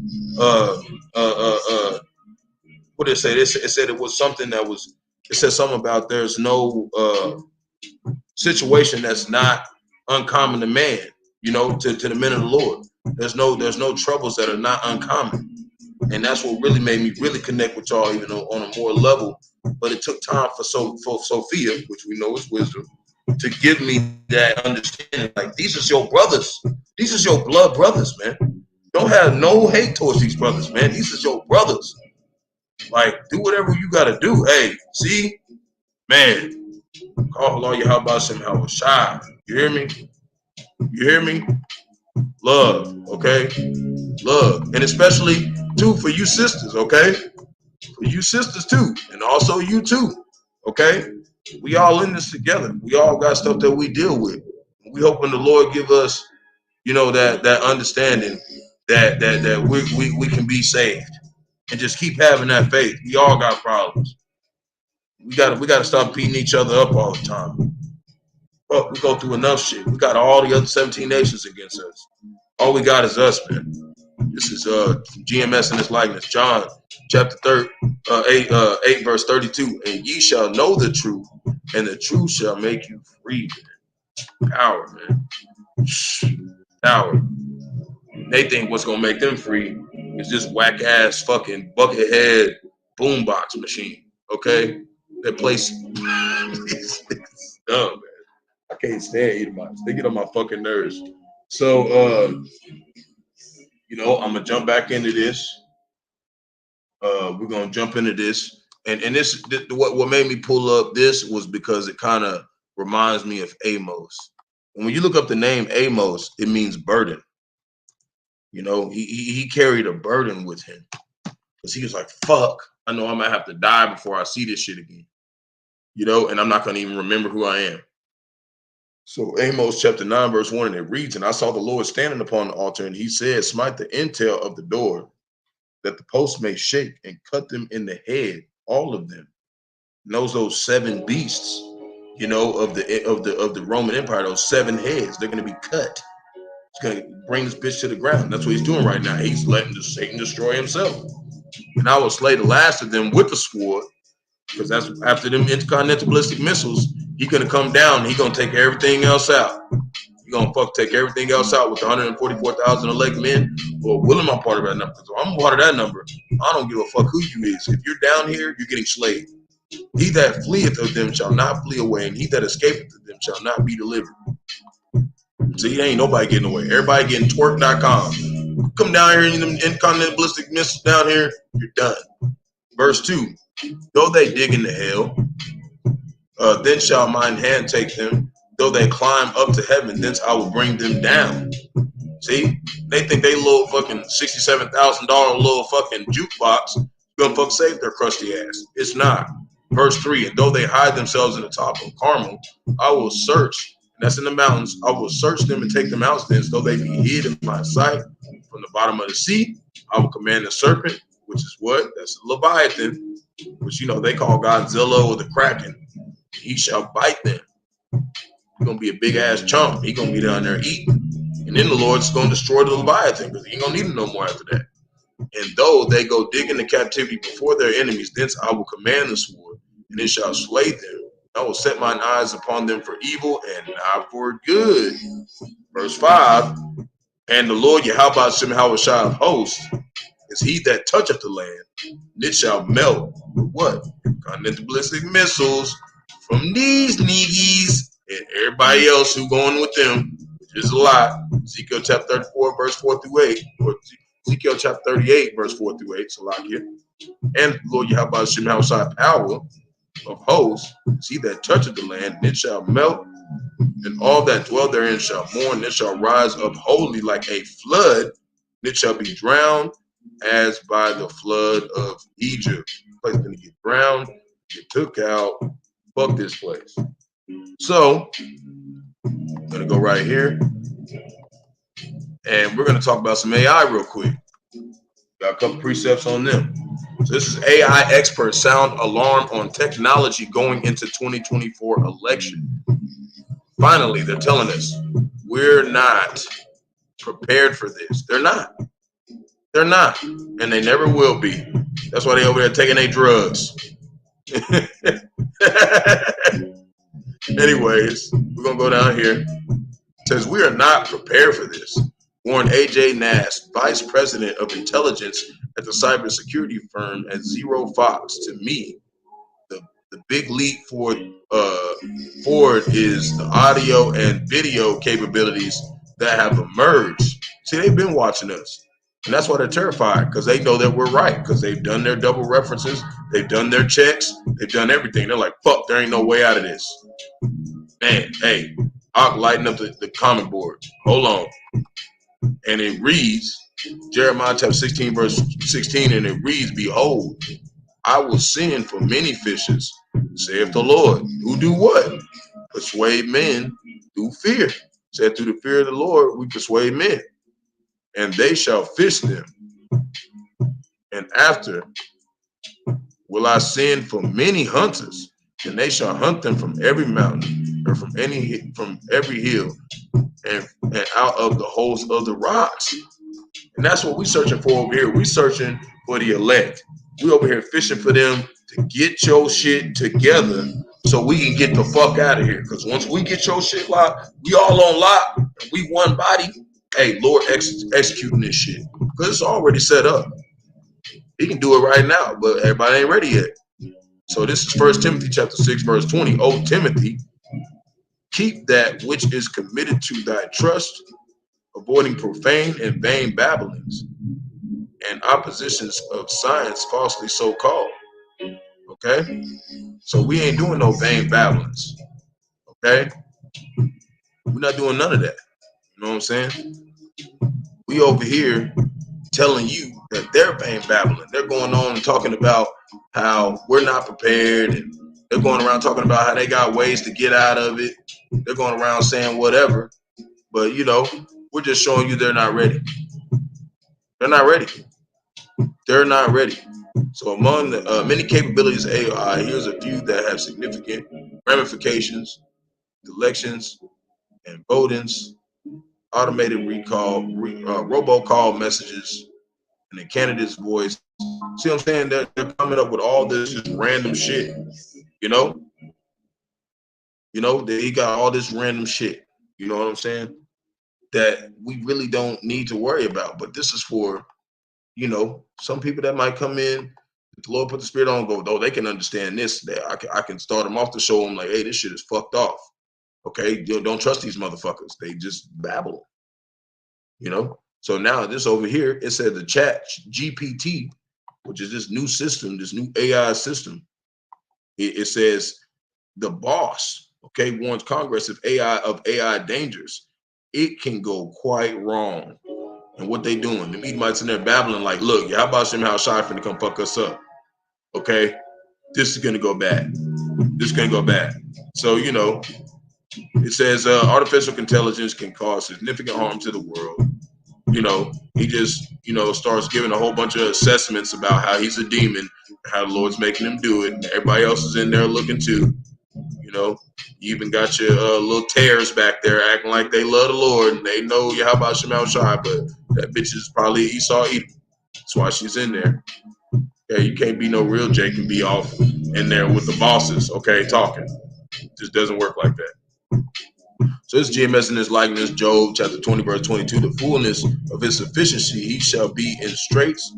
what did it say? It said it was something that was, it said something about there's no situation that's not uncommon to man, you know, to the men of the Lord. There's no troubles that are not uncommon. And that's what really made me really connect with y'all, even though on a more level. But it took time for Sophia, which we know is wisdom, to give me that understanding. Like, these is your brothers. These is your blood brothers, man. Don't have no hate towards these brothers, man. These is your brothers. Like, do whatever you got to do. Hey, see? Man, call Halal Yahawashi Yahawashi. You hear me? You hear me? Love, okay? Love. And especially, too, for you sisters, okay? For you sisters, too. And also you, too, okay? We all in this together. We all got stuff that we deal with. We hoping the Lord give us, you know, that understanding that we can be saved. And just keep having that faith. We all got problems. We gotta stop beating each other up all the time. But we go through enough shit. We got all the other 17 nations against us. All we got is us, man. This is GMS in His likeness. John chapter 8 verse 32. And ye shall know the truth, and the truth shall make you free. Power, man. Power. They think what's gonna make them free is this whack ass fucking bucket head boombox machine. Okay, that place. Dumb, man. I can't stand Edomites. They get on my fucking nerves. So, you know, I'm gonna jump back into this. We're gonna jump into this, and this what made me pull up this was because it kind of reminds me of Amos. And when you look up the name Amos, it means burden. You know, he carried a burden with him because he was like, fuck, I know I might have to die before I see this shit again. You know, and I'm not going to even remember who I am. So Amos chapter 9, verse 1, and it reads, and I saw the Lord standing upon the altar, and he said, smite the intel of the door, that the posts may shake, and cut them in the head, all of them. And those 7 beasts, you know, of the Roman Empire, those 7 heads, they're going to be cut. It's going to bring this bitch to the ground. That's what he's doing right now. He's letting Satan destroy himself. And I will slay the last of them with the sword, because that's after them intercontinental ballistic missiles, he's going to come down and he's going to take everything else out. He's going to take everything else out with the 144,000 elect men. Well, Willem, I'm part of that number. So I'm part of that number. I don't give a fuck who you is. If you're down here, you're getting slayed. He that fleeth of them shall not flee away, and he that escapeth of them shall not be delivered. See, ain't nobody getting away. Everybody getting twerk.com. Come down here in them intercontinental ballistic missiles down here, you're done. Verse 2, though they dig into hell, then shall mine hand take them. Though they climb up to heaven, thence I will bring them down. See, they think they little fucking $67,000 little fucking jukebox gonna fuck save their crusty ass. It's not. Verse 3, and though they hide themselves in the top of Carmel, I will search. That's in the mountains. I will search them and take them out thence, though they be hid in my sight. From the bottom of the sea, I will command the serpent, which is what? That's the Leviathan, which, you know, they call Godzilla or the Kraken. He shall bite them. He's going to be a big ass chump. He's going to be down there eating. And then the Lord's going to destroy the Leviathan because he ain't going to need him no more after that. And though they go dig into captivity before their enemies, thence I will command the sword, and it shall slay them. I will set mine eyes upon them for evil and not for good. Verse 5, and the Lord Yahawashi Yahawashi of hosts is he that toucheth the land, and it shall melt with what? Continental ballistic missiles from these niggas and everybody else who going with them, which is a lot. Ezekiel chapter 34, verse 4 through 8, or Ezekiel chapter 38, verse 4 through 8, so like here. And Lord Yahawashi Yahawashi power of hosts is he that toucheth the land, and it shall melt, and all that dwell therein shall mourn, and it shall rise up wholly like a flood, and it shall be drowned as by the flood of Egypt. The place is going to get drowned, get took out. Fuck this place. So, I'm going to go right here, and we're going to talk about some AI real quick. Got a couple precepts on them. So this is AI expert sound alarm on technology going into 2024 election. Finally, they're telling us we're not prepared for this. They're not. They're not. And they never will be. That's why they over there taking their drugs. Anyways, we're going to go down here. It says we are not prepared for this. Warned AJ Nass, Vice President of Intelligence at the cybersecurity firm at Zero Fox. To me, the big leap forward is the audio and video capabilities that have emerged. See, they've been watching us. And that's why they're terrified, because they know that we're right, because they've done their double references, they've done their checks, they've done everything. They're like, fuck, there ain't no way out of this. Man, hey, I'll lighten up the comment board. Hold on. And it reads, Jeremiah chapter 16, verse 16, and it reads, behold, I will send for many fishes, saith the Lord, who do what? Persuade men through fear. Said through the fear of the Lord, we persuade men. And they shall fish them. And after will I send for many hunters, and they shall hunt them from every mountain, or from every hill, and out of the holes of the rocks. And that's what we're searching for over here. We're searching for the elect. We over here fishing for them to get your shit together so we can get the fuck out of here. Because once we get your shit locked, we all on lock, and we one body. Hey, Lord, executing this shit. Because it's already set up. He can do it right now, but everybody ain't ready yet. So this is 1 Timothy chapter 6, verse 20. O Timothy, keep that which is committed to thy trust, avoiding profane and vain babblings and oppositions of science falsely so called. Okay? So we ain't doing no vain babblings. Okay? We're not doing none of that. You know what I'm saying? We over here telling you that they're vain babbling. They're going on and talking about how we're not prepared, and they're going around talking about how they got ways to get out of it. They're going around saying whatever. But, you know, we're just showing you they're not ready. They're not ready. They're not ready. So among the many capabilities of AI, here's a few that have significant ramifications: elections and votings, automated recall, robocall messages, and the candidate's voice. See what I'm saying? They're coming up with all this just random shit, you know? They got all this random shit, you know what I'm saying? That we really don't need to worry about. But this is for, some people that might come in, the Lord put the spirit on, go, they can understand this. I can start them off to show them like, hey, this shit is fucked off. Okay, don't trust these motherfuckers. They just babble, So now this over here, it said the chat GPT, which is this new system, this new AI system. It says the boss, warns Congress of AI dangers. It can go quite wrong. And what they doing? The Edomites in there babbling like, look, Yahawashi Yahawashi finna come fuck us up. Okay, this is gonna go bad. This is gonna go bad. So it says artificial intelligence can cause significant harm to the world. He just, starts giving a whole bunch of assessments about how he's a demon, how the Lord's making him do it. And everybody else is in there looking too. You even got your little tears back there acting like they love the Lord and they know Yahawashi Yahawashi, but that bitch is probably Esau Edom. That's why she's in there. Okay, you can't be no real Jake and be off in there with the bosses, okay, talking. It just doesn't work like that. So it's GMS in his likeness, Job chapter 20, verse 22. The fullness of his sufficiency, he shall be in straits.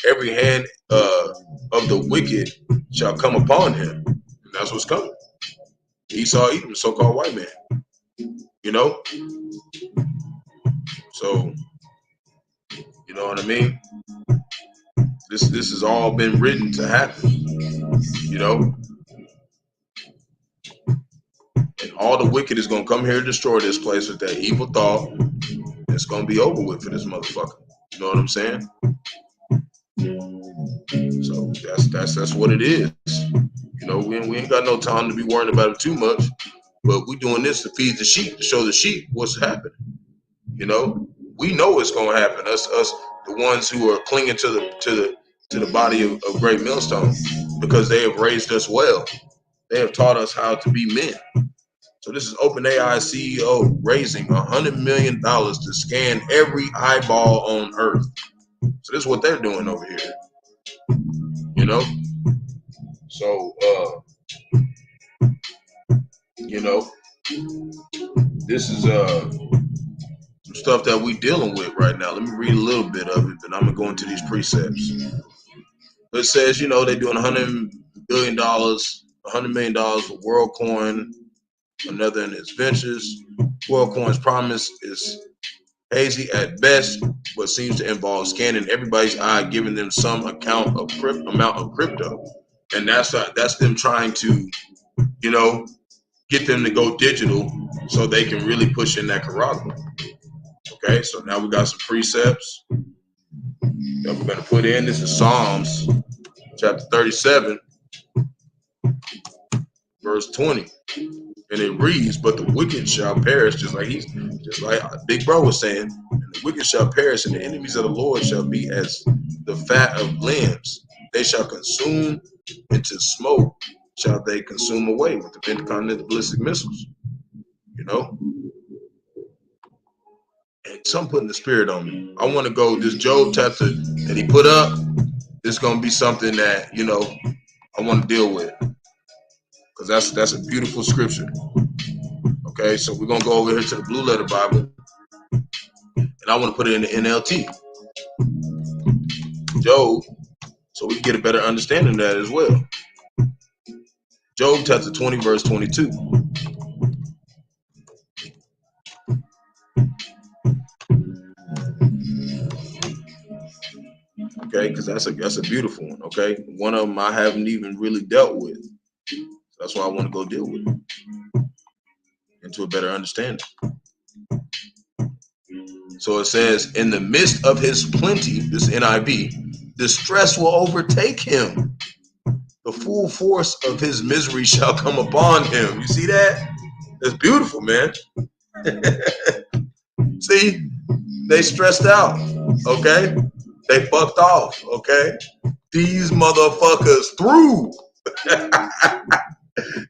Every hand of the wicked shall come upon him. And that's what's coming. Esau, Edom, so-called white man. You know? So, you know what I mean? This has all been written to happen. You know? And all the wicked is going to come here and destroy this place with that evil thought. And it's going to be over with for this motherfucker. You know what I'm saying? So that's what it is. You know, we ain't got no time to be worrying about it too much. But we doing this to feed the sheep, to show the sheep what's happening. You know? We know it's going to happen. Us, the ones who are clinging to the body of Great Millstone, because they have raised us well. They have taught us how to be men. So this is OpenAI CEO raising $100 million to scan every eyeball on Earth. So this is what they're doing over here. You know? So, you know, this is some stuff that we dealing with right now. Let me read a little bit of it, then I'm going to go into these precepts. It says, you know, they're doing $100 million for WorldCoin, another in its ventures. WorldCoin's promise is hazy at best, but seems to involve scanning everybody's eye, giving them some amount of crypto. And that's them trying to, you know, get them to go digital so they can really push in that Caragua. Okay, so now we got some precepts that we're going to put in. This is Psalms chapter 37, verse 20. And it reads, but the wicked shall perish, just like Big Bro was saying, and the wicked shall perish, and the enemies of the Lord shall be as the fat of lambs. They shall consume into smoke, shall they consume away with the intercontinental ballistic missiles. You know? And some putting the spirit on me. I want to go, this Job chapter that he put up, it's going to be something that, you know, I want to deal with. Because that's a beautiful scripture. Okay, so we're going to go over here to the Blue Letter Bible. And I want to put it in the NLT. Job, so we can get a better understanding of that as well. Job chapter 20, verse 22. Okay, because that's a beautiful one. Okay, one of them I haven't even really dealt with. So that's why I want to go deal with it into a better understanding. So it says, in the midst of his plenty, this NIV, distress will overtake him. The full force of his misery shall come upon him. You see that? That's beautiful, man. See, they stressed out. Okay, they fucked off. Okay, these motherfuckers through.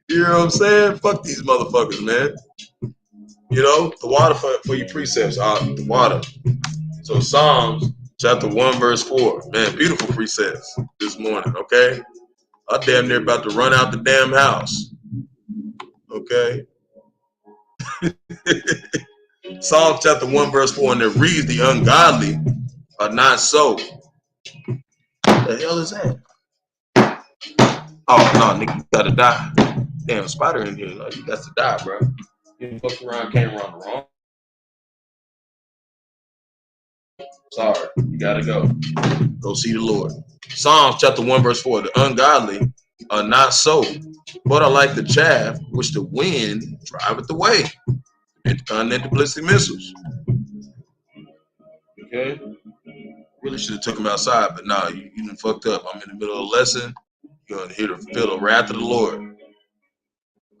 You know what I'm saying? Fuck these motherfuckers, man. You know, the water for your precepts, the water. So Psalms chapter 1, verse 4. Man, beautiful precepts this morning, okay? I damn near about to run out the damn house. Okay? Psalms chapter 1, verse 4, and it reads, the ungodly are not so. What the hell is that? Oh, no, nigga, you gotta die. Damn, spider in here. No, you got to die, bro. You fucked around, came around the wrong. Sorry, you gotta go. Go see the Lord. Psalms chapter 1, verse 4. The ungodly are not so, but are like the chaff which the wind driveth away. Intercontinental ballistic missiles. Okay? Really should have took them outside, but nah, you done fucked up. I'm in the middle of a lesson. You're gonna hear the feel the wrath of the Lord.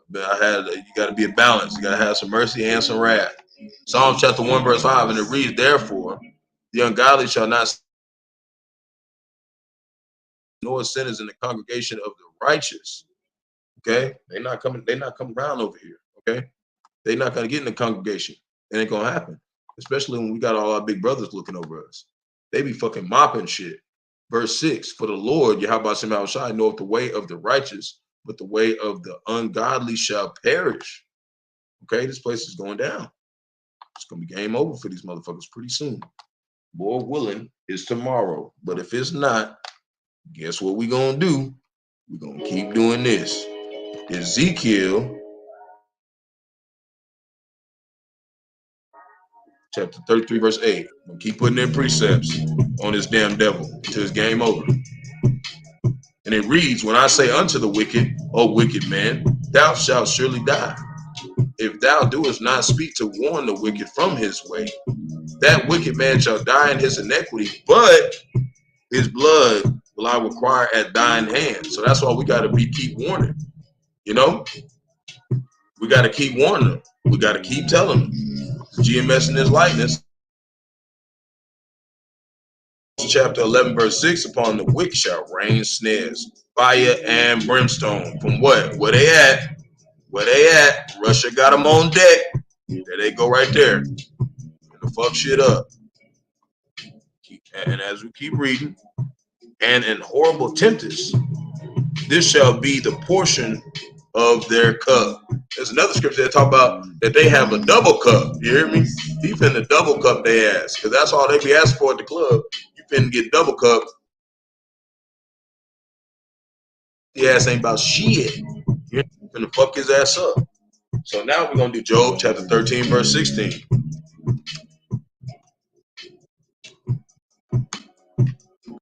But you gotta be a balance. You gotta have some mercy and some wrath. Psalms chapter 1, verse 5, and it reads, therefore, the ungodly shall not nor sinners in the congregation of the righteous. Okay? They're not coming around over here. Okay? They're not gonna get in the congregation. It ain't gonna happen. Especially when we got all our big brothers looking over us. They be fucking mopping shit. Verse 6, for the Lord, Yahawashi, knoweth the way of the righteous, but the way of the ungodly shall perish. Okay, this place is going down. It's going to be game over for these motherfuckers pretty soon. Lord willing, it's tomorrow. But if it's not, guess what we're going to do? We're going to keep doing this. Ezekiel chapter 33, verse 8. I'm going to keep putting in precepts on this damn devil until it's game over. And it reads, when I say unto the wicked, O wicked man, thou shalt surely die. If thou doest not speak to warn the wicked from his way, that wicked man shall die in his iniquity, but his blood will I require at thine hand. So that's why we got to keep warning. You know, we got to keep warning them. We got to keep telling them. GMS in his likeness. Chapter 11, verse 6, upon the wicked shall rain snares, fire and brimstone. From what? Where they at? Where they at? Russia got them on deck. There they go right there. And the fuck shit up. And as we keep reading, and in horrible tempest, this shall be the portion of their cup. There's another scripture that talk about that they have a double cup. You hear me? He finna double cup their ass, because that's all they be asking for at the club. You finna get double cup. The ass ain't about shit. You finna fuck his ass up. So now we're gonna do Job chapter 13, verse 16.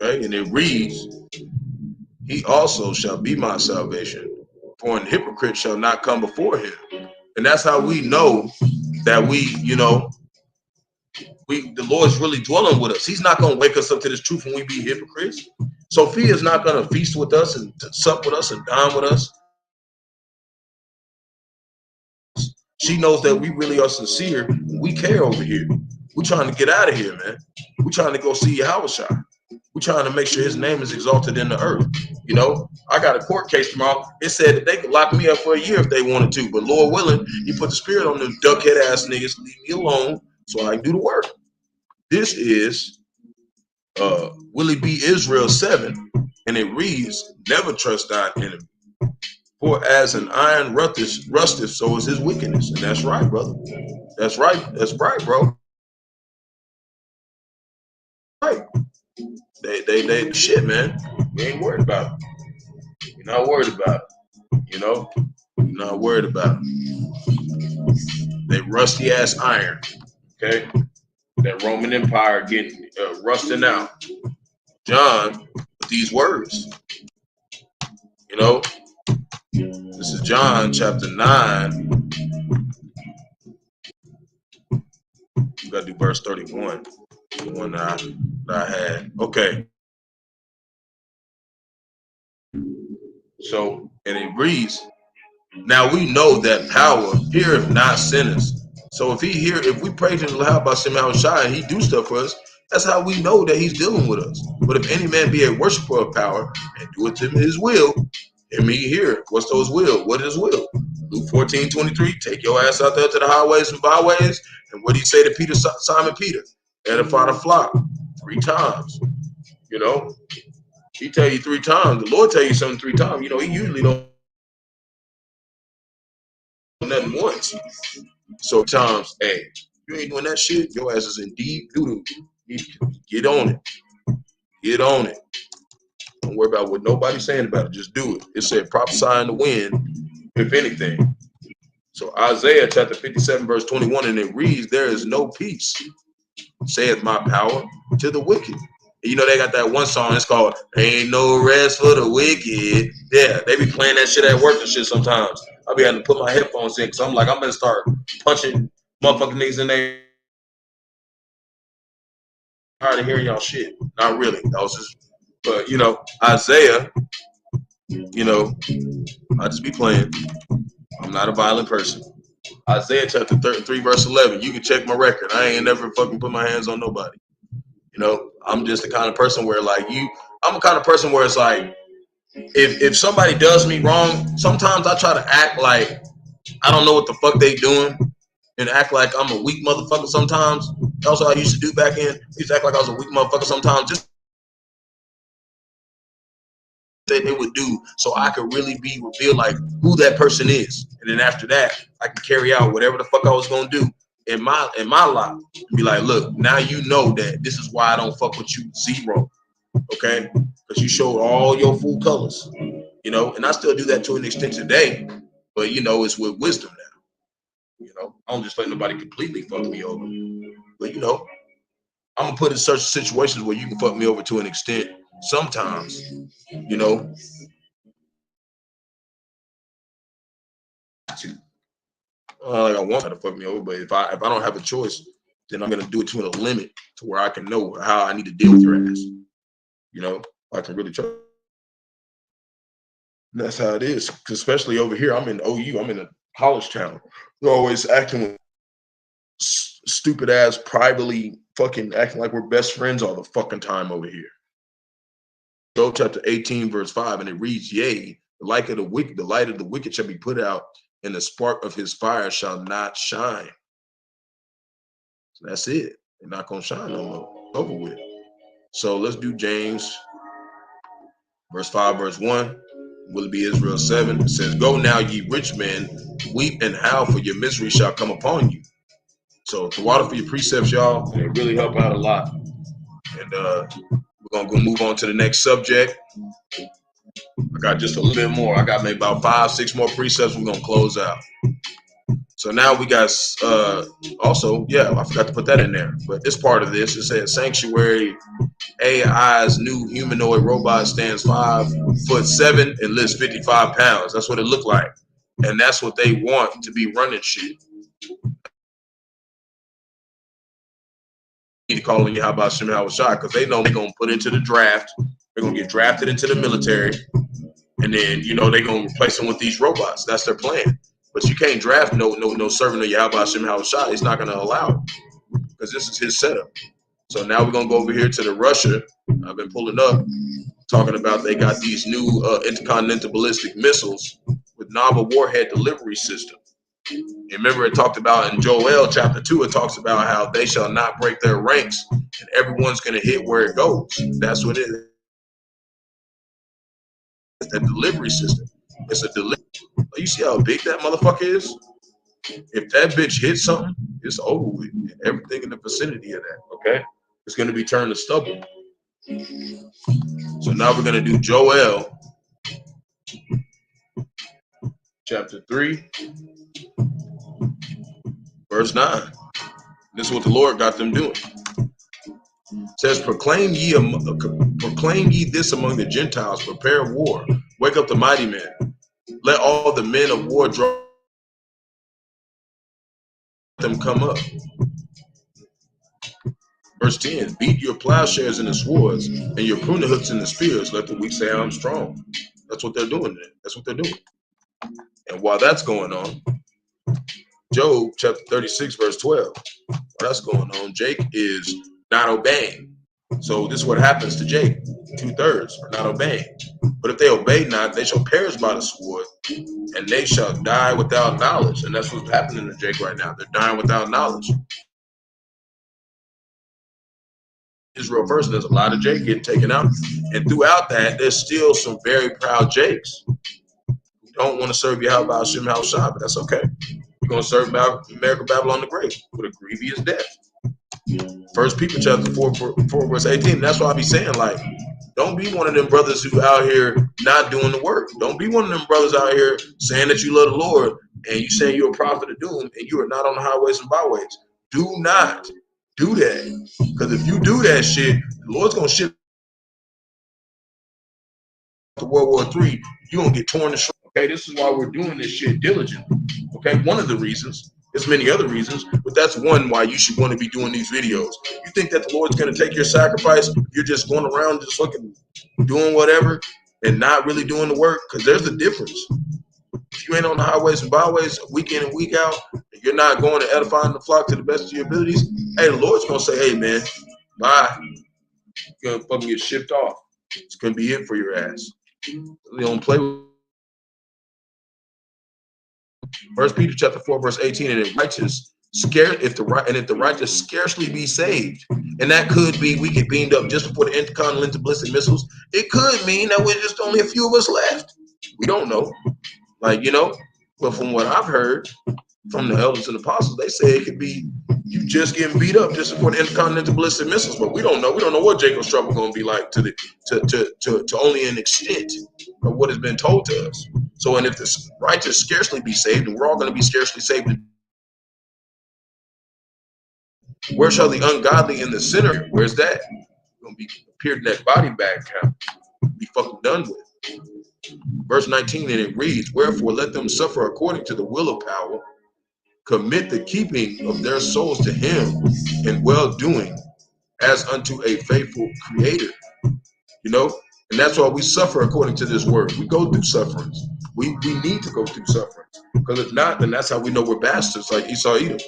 Okay, and it reads, he also shall be my salvation, for an hypocrite shall not come before him. And that's how we know that the Lord's really dwelling with us. He's not going to wake us up to this truth when we be hypocrites. Sophia is not going to feast with us and sup with us and dine with us. She knows that we really are sincere. We care over here. We're trying to get out of here, man. We're trying to go see Yahawashi. We're trying to make sure his name is exalted in the earth. You know, I got a court case tomorrow. It said that they could lock me up for a year if they wanted to. But Lord willing, he put the spirit on them duckhead ass niggas. Leave me alone so I can do the work. This is Willie B. Israel 7. And it reads, never trust thine enemy. For as an iron rusteth, so is his wickedness. And that's right, brother. That's right. That's right, bro. Right. They shit, man. We ain't worried about it. You're not worried about it. You know? You're not worried about it. They rusty ass iron. Okay? That Roman Empire getting rusting out. John, with these words. You know? This is John chapter 9. You gotta do verse 31. The one that I had. Okay. So, and it reads, now we know that power heareth not sinners. So if we pray to the Yahawashi and he do stuff for us, that's how we know that he's dealing with us. But if any man be a worshiper of power and doeth him his will, and me here, what's those will? What is will? Luke 14:23, take your ass out there to the highways and byways. And what did he say to Peter, Simon Peter? Edify the flock 3 times. You know, he tell you 3 times. The Lord tell you something 3 times. You know, he usually don't do nothing once. So times, hey, you ain't doing that shit, your ass is in deep doo-doo. Get on it. Get on it. Don't worry about what nobody's saying about it. Just do it. It said prophesy in the wind, if anything. So Isaiah chapter 57, verse 21, and it reads, there is no peace, saith my power, to the wicked. You know, they got that one song, it's called Ain't No Rest for the Wicked. Yeah, they be playing that shit at work and shit sometimes. I be having to put my headphones in because I'm like, I'm going to start punching motherfucking niggas in there. Tired of hearing y'all shit. Not really. That was just, but, you know, Isaiah, you know, I just be playing. I'm not a violent person. Isaiah chapter 33, verse 11. You can check my record. I ain't never fucking put my hands on nobody. You know, I'm just the kind of person where like I'm the kind of person where it's like, if somebody does me wrong, sometimes I try to act like I don't know what the fuck they doing and act like I'm a weak motherfucker sometimes. That's what I used to do back in. I used to act like I was a weak motherfucker sometimes just said they would do, so I could really be revealed like who that person is. And then after that, I can carry out whatever the fuck I was gonna do in my life. Be like, look, now you know that this is why I don't fuck with you, zero. Okay? Because you showed all your full colors. You know, and I still do that to an extent today, but you know, it's with wisdom now. You know, I don't just let nobody completely fuck me over. But you know, I'm gonna put in certain situations where you can fuck me over to an extent sometimes, you know. Like I want her to fuck me over, but if I don't have a choice, then I'm gonna do it to a limit to where I can know how I need to deal with your ass. You know, I can really try. That's how it is, especially over here. I'm in OU. I'm in a college town. They're always acting with stupid ass, privately fucking acting like we're best friends all the fucking time over here. Job chapter 18, verse 5, and it reads, "Yea, the light of the wicked shall be put out, and the spark of his fire shall not shine." So that's it. They're not gonna shine no more. Over with. So let's do James, verse 5, verse 1. Will it be Israel 7? It says, "Go now, ye rich men, weep and howl, for your misery shall come upon you." So to water for your precepts, y'all, and it really help out a lot. And we're gonna go move on to the next subject. I got just a little bit more. I got maybe about 5, 6 more precepts. We're gonna close out. So now we got also, yeah, I forgot to put that in there. But this part of this, it says sanctuary AI's new humanoid robot stands 5'7" and lifts 55 pounds. That's what it looked like. And that's what they want to be running shit. Need to call in Yahawashi because they know they're gonna put into the draft. They're gonna get drafted into the military, and then you know they're gonna replace them with these robots. That's their plan. But you can't draft no servant of Yahawashi. He's not gonna allow it because this is his setup. So now we're gonna go over here to the Russia. I've been pulling up, talking about they got these new intercontinental ballistic missiles with novel warhead delivery system. You remember it talked about in Joel chapter 2, it talks about how they shall not break their ranks and everyone's going to hit where it goes. That's what it is. It's a delivery system. It's a delivery. You see how big that motherfucker is? If that bitch hits something, it's over with. Everything in the vicinity of that, okay? It's going to be turned to stubble. So now we're going to do Joel chapter 3. Verse 9. This is what the Lord got them doing. It says, proclaim ye this among the Gentiles, prepare war, wake up the mighty men, let all the men of war draw them come up. Verse 10, beat your plowshares in the swords and your pruning hooks in the spears, let the weak say I'm strong. That's what they're doing. That's what they're doing. And while that's going on, Job chapter 36, verse 12. While that's going on, Jake is not obeying. So this is what happens to Jake. 2/3 are not obeying. But if they obey not, they shall perish by the sword, and they shall die without knowledge. And that's what's happening to Jake right now. They're dying without knowledge. Israel first, there's a lot of Jake getting taken out. And throughout that, there's still some very proud Jakes who don't want to serve Yahawashi, but that's okay. You're going to serve America Babylon the Great with a grievous death. First Peter chapter 4 verse 18. That's why I be saying, like, don't be one of them brothers who out here not doing the work. Don't be one of them brothers out here saying that you love the Lord and you saying you're a prophet of doom and you are not on the highways and byways. Do not do that. Because if you do that shit, the Lord's going to ship to World War III. You're going to get torn to shreds. Okay, this is why we're doing this shit diligently. Okay, one of the reasons. There's many other reasons, but that's one why you should want to be doing these videos. You think that the Lord's going to take your sacrifice? You're just going around just fucking doing whatever and not really doing the work? Because there's a difference. If you ain't on the highways and byways week in and week out, and you're not going to edifying the flock to the best of your abilities, hey, the Lord's going to say, hey, man, bye. You're going to fucking get shipped off. It's going to be it for your ass. They don't play with. First Peter chapter 4 verse 18, and the righteous if the righteous scarcely be saved, and that could be we get beamed up just before the intercontinental ballistic missiles. It could mean that we're just only a few of us left. We don't know, like, you know. But from what I've heard from the elders and apostles, they say it could be you just getting beat up just before the intercontinental ballistic missiles. But we don't know. We don't know what Jacob's trouble going to be like to only an extent of what has been told to us. So, and if the righteous scarcely be saved, and we're all going to be scarcely saved, where shall the ungodly and the sinner? Where's that? Going to be appeared in that body bag count. Be fucking done with. Verse 19, and it reads, wherefore let them suffer according to the will of power, commit the keeping of their souls to him in well-doing as unto a faithful creator. You know, and that's why we suffer according to this word. We go through sufferings. We need to go through sufferings, because if not, then that's how we know we're bastards, like Esau Edom.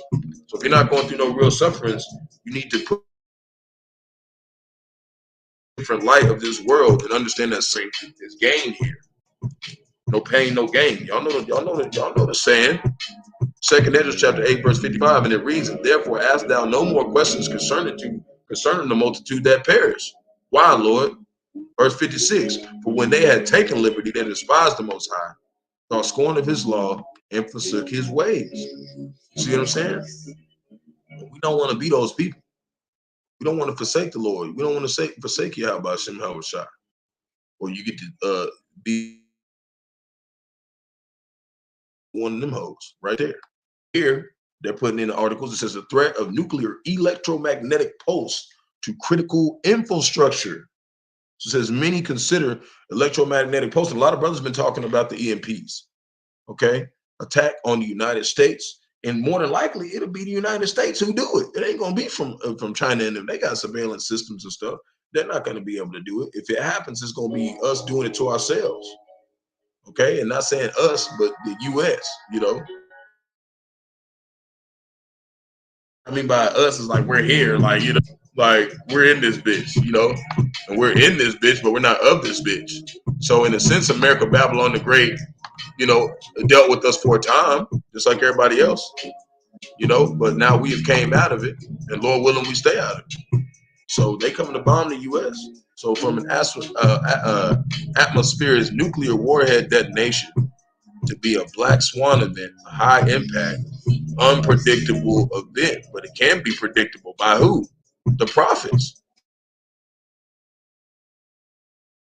So if you're not going through no real sufferings, you need to put different light of this world and understand that same is gain here. No pain, no gain. Y'all know the saying. 2 Ezra chapter 8, verse 55, and it reads, therefore ask thou no more questions concerning the multitude that perish. Why, Lord? Verse 56, for when they had taken liberty, they despised the Most High, thought scorn of his law, and forsook his ways. You see what I'm saying? We don't want to be those people. We don't want to forsake the Lord. We don't want to forsake Bahasham, Yahawashi. Or you get to be one of them hoes right there. Here, they're putting in the articles. It says the threat of nuclear electromagnetic pulse to critical infrastructure. So it says many consider electromagnetic pulse. A lot of brothers have been talking about the EMPs. Okay, attack on the United States, and more than likely it'll be the United States who do it. It ain't gonna be from China and them. They got surveillance systems and stuff. They're not gonna be able to do it. If it happens, it's gonna be us doing it to ourselves. Okay, and not saying us, but the U.S. You know. I mean by us is like we're here, like, you know, like we're in this bitch, you know, and we're in this bitch, but we're not of this bitch. So in a sense, America, Babylon the Great, you know, dealt with us for a time, just like everybody else, you know, but now we have came out of it, and Lord willing, we stay out of it. So they coming to bomb the U.S. So from an atmosphere's nuclear warhead detonation to be a black swan event, a high impact, unpredictable event, but it can be predictable by who? The prophets.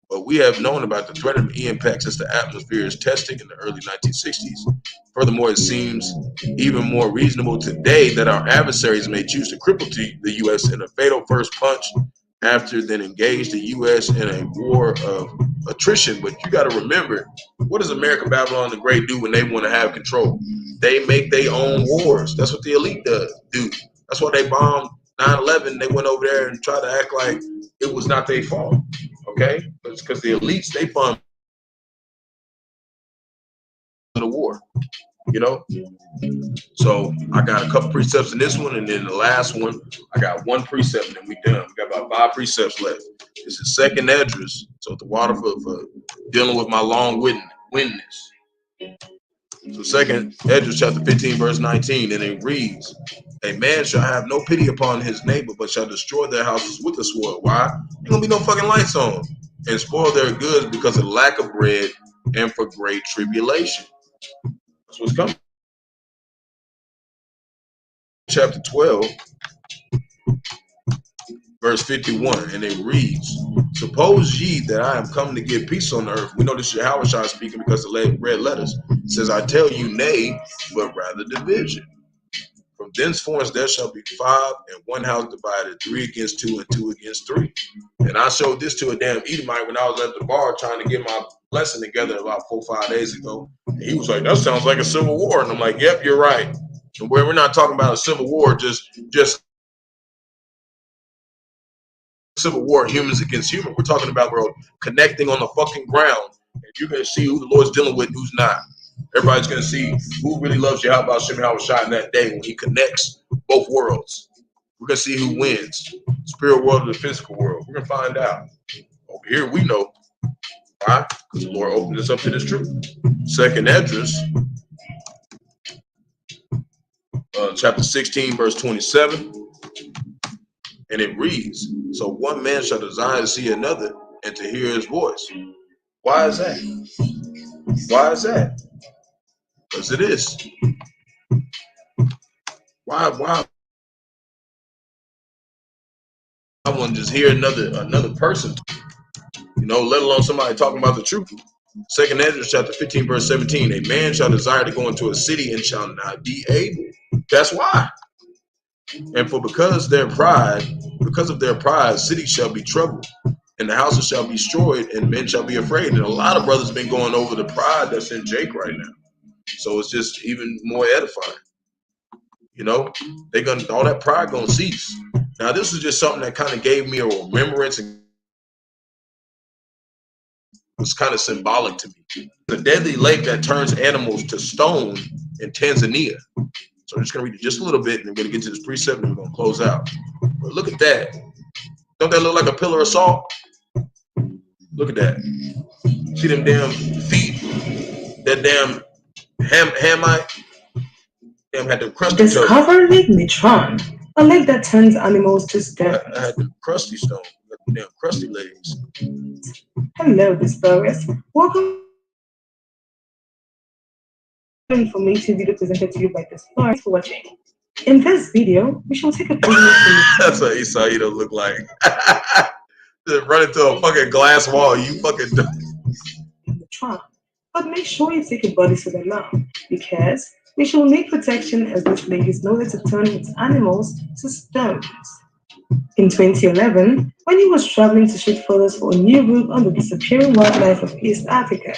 But we have known about the threat of impact since the atmosphere's testing in the early 1960s. Furthermore, it seems even more reasonable today that our adversaries may choose to cripple the U.S. in a fatal first punch after then engage the U.S. in a war of attrition. But you got to remember, what does America, Babylon the Great do when they want to have control? They make their own wars. That's what the elite do. That's why they bombed 9/11. They went over there and tried to act like it was not their fault. Okay? It's because the elites, they fund the war. You know? So I got a couple precepts in this one, and then the last one, I got one precept, and then we done. We got about 5 precepts left. This is 2nd Esdras, so the water for dealing with my long witness. So 2nd Esdras chapter 15, verse 19, and it reads, a man shall have no pity upon his neighbor, but shall destroy their houses with the sword. Why? Ain't gonna be no fucking lights on. And spoil their goods because of lack of bread and for great tribulation. That's what's coming. Chapter 12, verse 51, and it reads, suppose ye that I am come to give peace on the earth. We know this is Yahawashi speaking because the red letters. It says, I tell you nay, but rather division. From thenceforth there shall be 5, and one house divided, 3 against 2, and 2 against 3. And I showed this to a damn Edomite when I was at the bar trying to get my lesson together about 4 or 5 days ago. And he was like, that sounds like a civil war. And I'm like, yep, you're right. And where we're not talking about a civil war, just civil war, humans against humans. We're talking about, bro, connecting on the fucking ground. And you're going to see who the Lord's dealing with and who's not. Everybody's going to see who really loves Yahawashi in that day when he connects both worlds. We're going to see who wins, spirit world or the physical world. We're going to find out. Over here, we know. Why? Because the Lord opened us up to this truth. 2nd Esdras, chapter 16, verse 27. And it reads, so one man shall desire to see another and to hear his voice. Why is that? Why is that? Because it is. Why I want to just hear another person, let alone somebody talking about the truth. 2 Ezra chapter 15, verse 17, a man shall desire to go into a city and shall not be able. That's why. And because of their pride, cities shall be troubled, and the houses shall be destroyed, and men shall be afraid. And a lot of brothers been going over the pride that's in Jake right now. So it's just even more edifying. All that pride gonna cease. Now this is just something that kind of gave me a remembrance and was kind of symbolic to me. The deadly lake that turns animals to stone in Tanzania. So I'm just gonna read it just a little bit, and I'm gonna get to this precept, and we're gonna close out. But look at that. Don't that look like a pillar of salt? Look at that. See them damn feet? That damn Hamite? Damn had them crusty toes. Discover Lake Natron, a lake that turns animals to stone. I had them crusty stone, damn crusty legs. Hello, Discoverers. Welcome to an informative video presented to you by Discover. Thanks for watching. In this video, we shall take a break. That's what Esau look like. Just run into a fucking glass wall. You fucking Natron. But make sure you take a body suit along, because we shall need protection as this lake is known to turn its animals to stones. In 2011, when he was traveling to shoot photos for a new book on the disappearing wildlife of East Africa,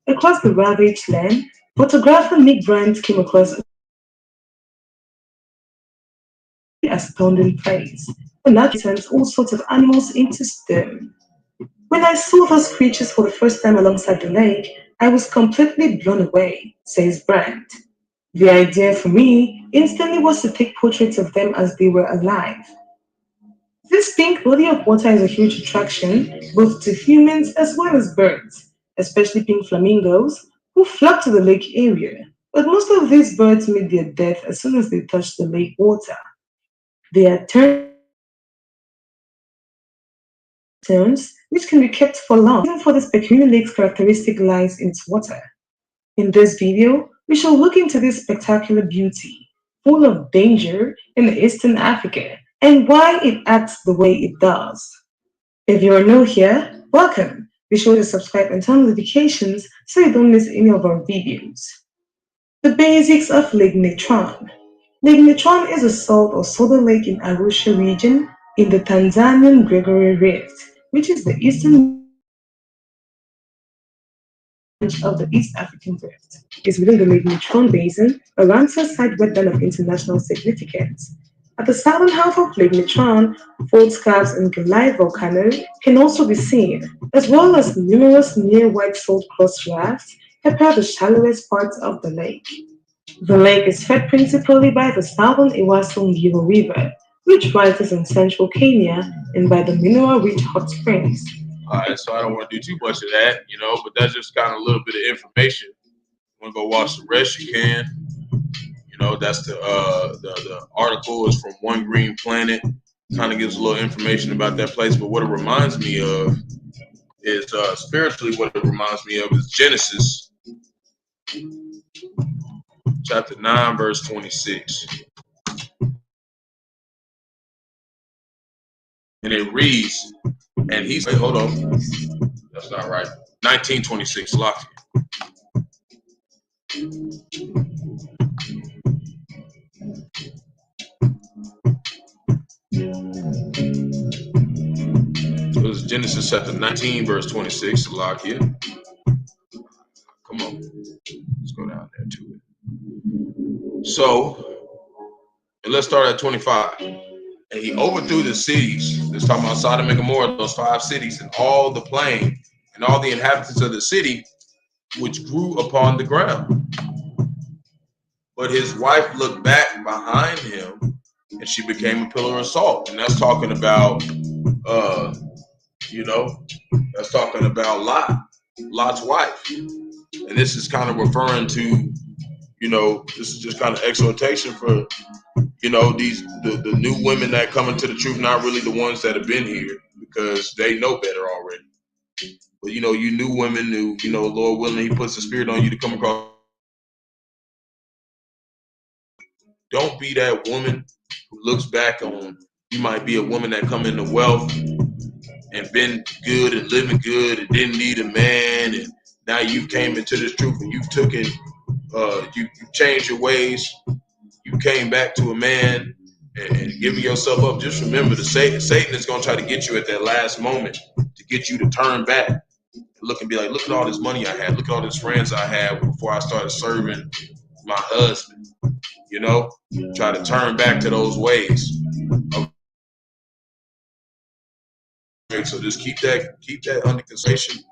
across the ravaged land, photographer Nick Bryant came across astounding praise. The nature turns all sorts of animals into stone. When I saw those creatures for the first time alongside the lake, I was completely blown away, says Bryant. The idea for me instantly was to take portraits of them as they were alive. This pink body of water is a huge attraction both to humans as well as birds, especially pink flamingos, who flock to the lake area. But most of these birds meet their death as soon as they touch the lake water. They are stones which can be kept for long. The reason for this peculiar lake's characteristic lies in its water. In this video, we shall look into this spectacular beauty, full of danger in Eastern Africa, and why it acts the way it does. If you are new here, welcome. Be sure to subscribe and turn on notifications so you don't miss any of our videos. The basics of Lake Natron. Lake Natron is a salt or soda lake in Arusha region in the Tanzanian Gregory Rift, which is the eastern of the East African Rift. It's within the Lake Natron Basin, a Rawchaa site wetland of international significance. At the southern half of Lake Natron, fault scarps and Goliath volcano can also be seen, as well as numerous near white salt crust rafts prepare the shallowest parts of the lake. The lake is fed principally by the southern Ewaso River, which rises in central Kenya, and by the mineral-rich hot springs. All right, so I don't want to do too much of that, but that's just kind of a little bit of information. You want to go watch the rest, you can. That's the article is from One Green Planet. Kind of gives a little information about that place. But what it reminds me of is spiritually, what it reminds me of is Genesis chapter 9, verse 26. And it reads, and he's, wait, hold on. That's not right. 1926, lock it. It was Genesis chapter 19, verse 26, lock here. Come on. Let's go down there to it. So, and let's start at 25. And he overthrew the cities. This talking about Sodom and Gomorrah, those 5 cities, and all the plain, and all the inhabitants of the city, which grew upon the ground. But his wife looked back behind him, and she became a pillar of salt. And that's talking about, that's talking about Lot's wife. And this is kind of referring to, you know, this is just kind of exhortation for, you know, the new women that come into the truth, not really the ones that have been here because they know better already. But, you know, you new women who, you know, Lord willing, he puts the spirit on you to come across. Don't be that woman who looks back on, you might be a woman that come into wealth and been good and living good and didn't need a man, and now you came into this truth and you've taken, you've changed your ways, you came back to a man and giving yourself up. Just remember, Satan is going to try to get you at that last moment to get you to turn back and look and be like, look at all this money I had, look at all these friends I had before I started serving my husband, you know, try to turn back to those ways. So just keep that under consideration.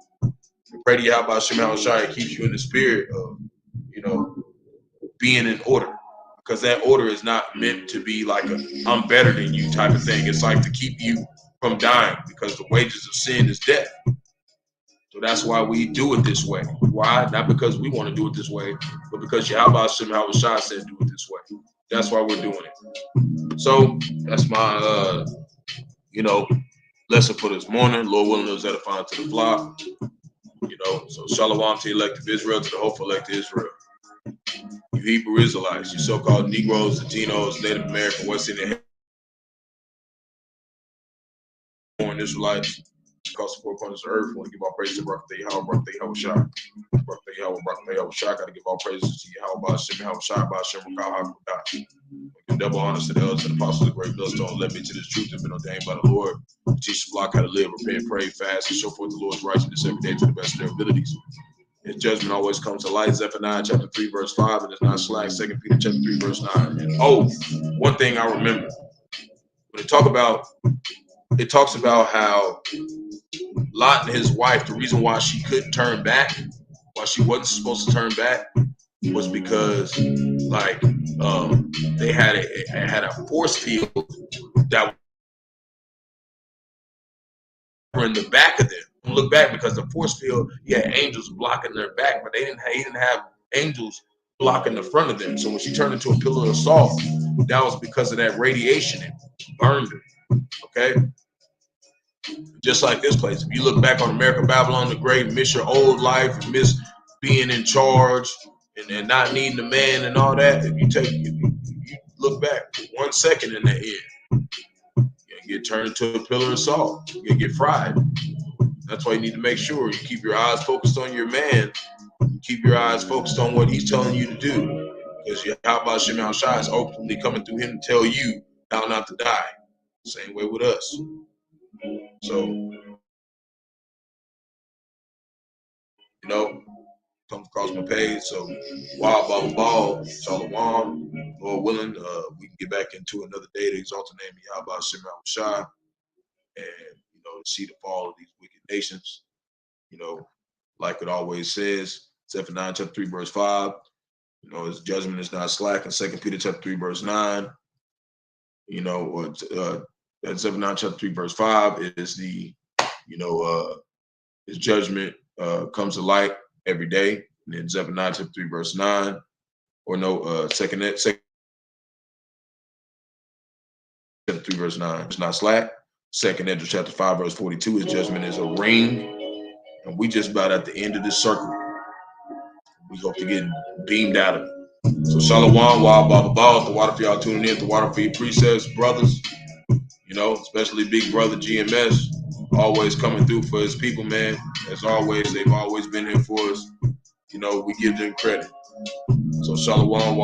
Pray to Yahawashi keeps you in the spirit of, you know, being in order, because that order is not meant to be like a I'm better than you type of thing. It's like to keep you from dying, because the wages of sin is death. So that's why we do it this way. Why? Not because we want to do it this way, but because Yahawashi said do it this way. That's why we're doing it. So that's my you know, lesson for this morning. Lord willing, it was edifying to the flock. You know, so shalom to elective Israel, to the hopeful elect Israel. You Hebrew Israelites, you so-called Negroes, Latinos, Native American, West Indian, born Israelites across the four corners of the earth. Want to give all praise to Barak, Yahawah, Yahawashi. Barak, Yahawah, Yahawashi. Got to give all praises to Yahawah, Bahasham, Bahasham, Qadash. Give double honors to the elders and apostles of the great millstone. Led me to this truth and been ordained by the Lord. Teach the flock how to live, repent, pray, fast, and show forth the Lord's righteousness every day to the best of their abilities. His judgment always comes to light. Zephaniah chapter 3, verse 5, and it's not slack. 2 Peter chapter 3, verse 9. And one thing I remember, when it talks about how Lot and his wife, the reason why she couldn't turn back, why she wasn't supposed to turn back, was because like they had a force field that were in the back of them. Don't look back, because the force field, he had angels blocking their back, but he didn't have angels blocking the front of them. So when she turned into a pillar of salt, that was because of that radiation. It burned her. Okay. Just like this place. If you look back on America, Babylon the Great, miss your old life, miss being in charge and not needing a man and all that, if you look back 1 second in that end, you get turned into a pillar of salt. You get fried. That's why you need to make sure you keep your eyes focused on your man. Keep your eyes focused on what he's telling you to do. Because Yahawashi is openly coming through him to tell you how not to die. Same way with us. So, you know, come across my page. So, wild ball, shalom. Lord willing, we can get back into another day to exalt the name of Yahawashi and, you know, see the fall of these wicked nations. You know, like it always says, Zephaniah chapter 3, verse 5, you know, his judgment is not slack. And 2 Peter chapter 3, verse 9, you know, Zephaniah chapter 3, verse 5 is the, you know, his judgment comes to light every day. And then Zephaniah chapter 3, verse 9, or no, second chapter 3, verse 9, it's not slack. 2nd Ezra chapter 5, verse 42, his judgment is a ring. And we just about at the end of this circle. We hope to get beamed out of it. So shalom, the water for y'all tuning in, the water for your precepts, brothers. You know, especially big brother GMS, always coming through for his people, man. As always, they've always been here for us. You know, we give them credit. So shalom,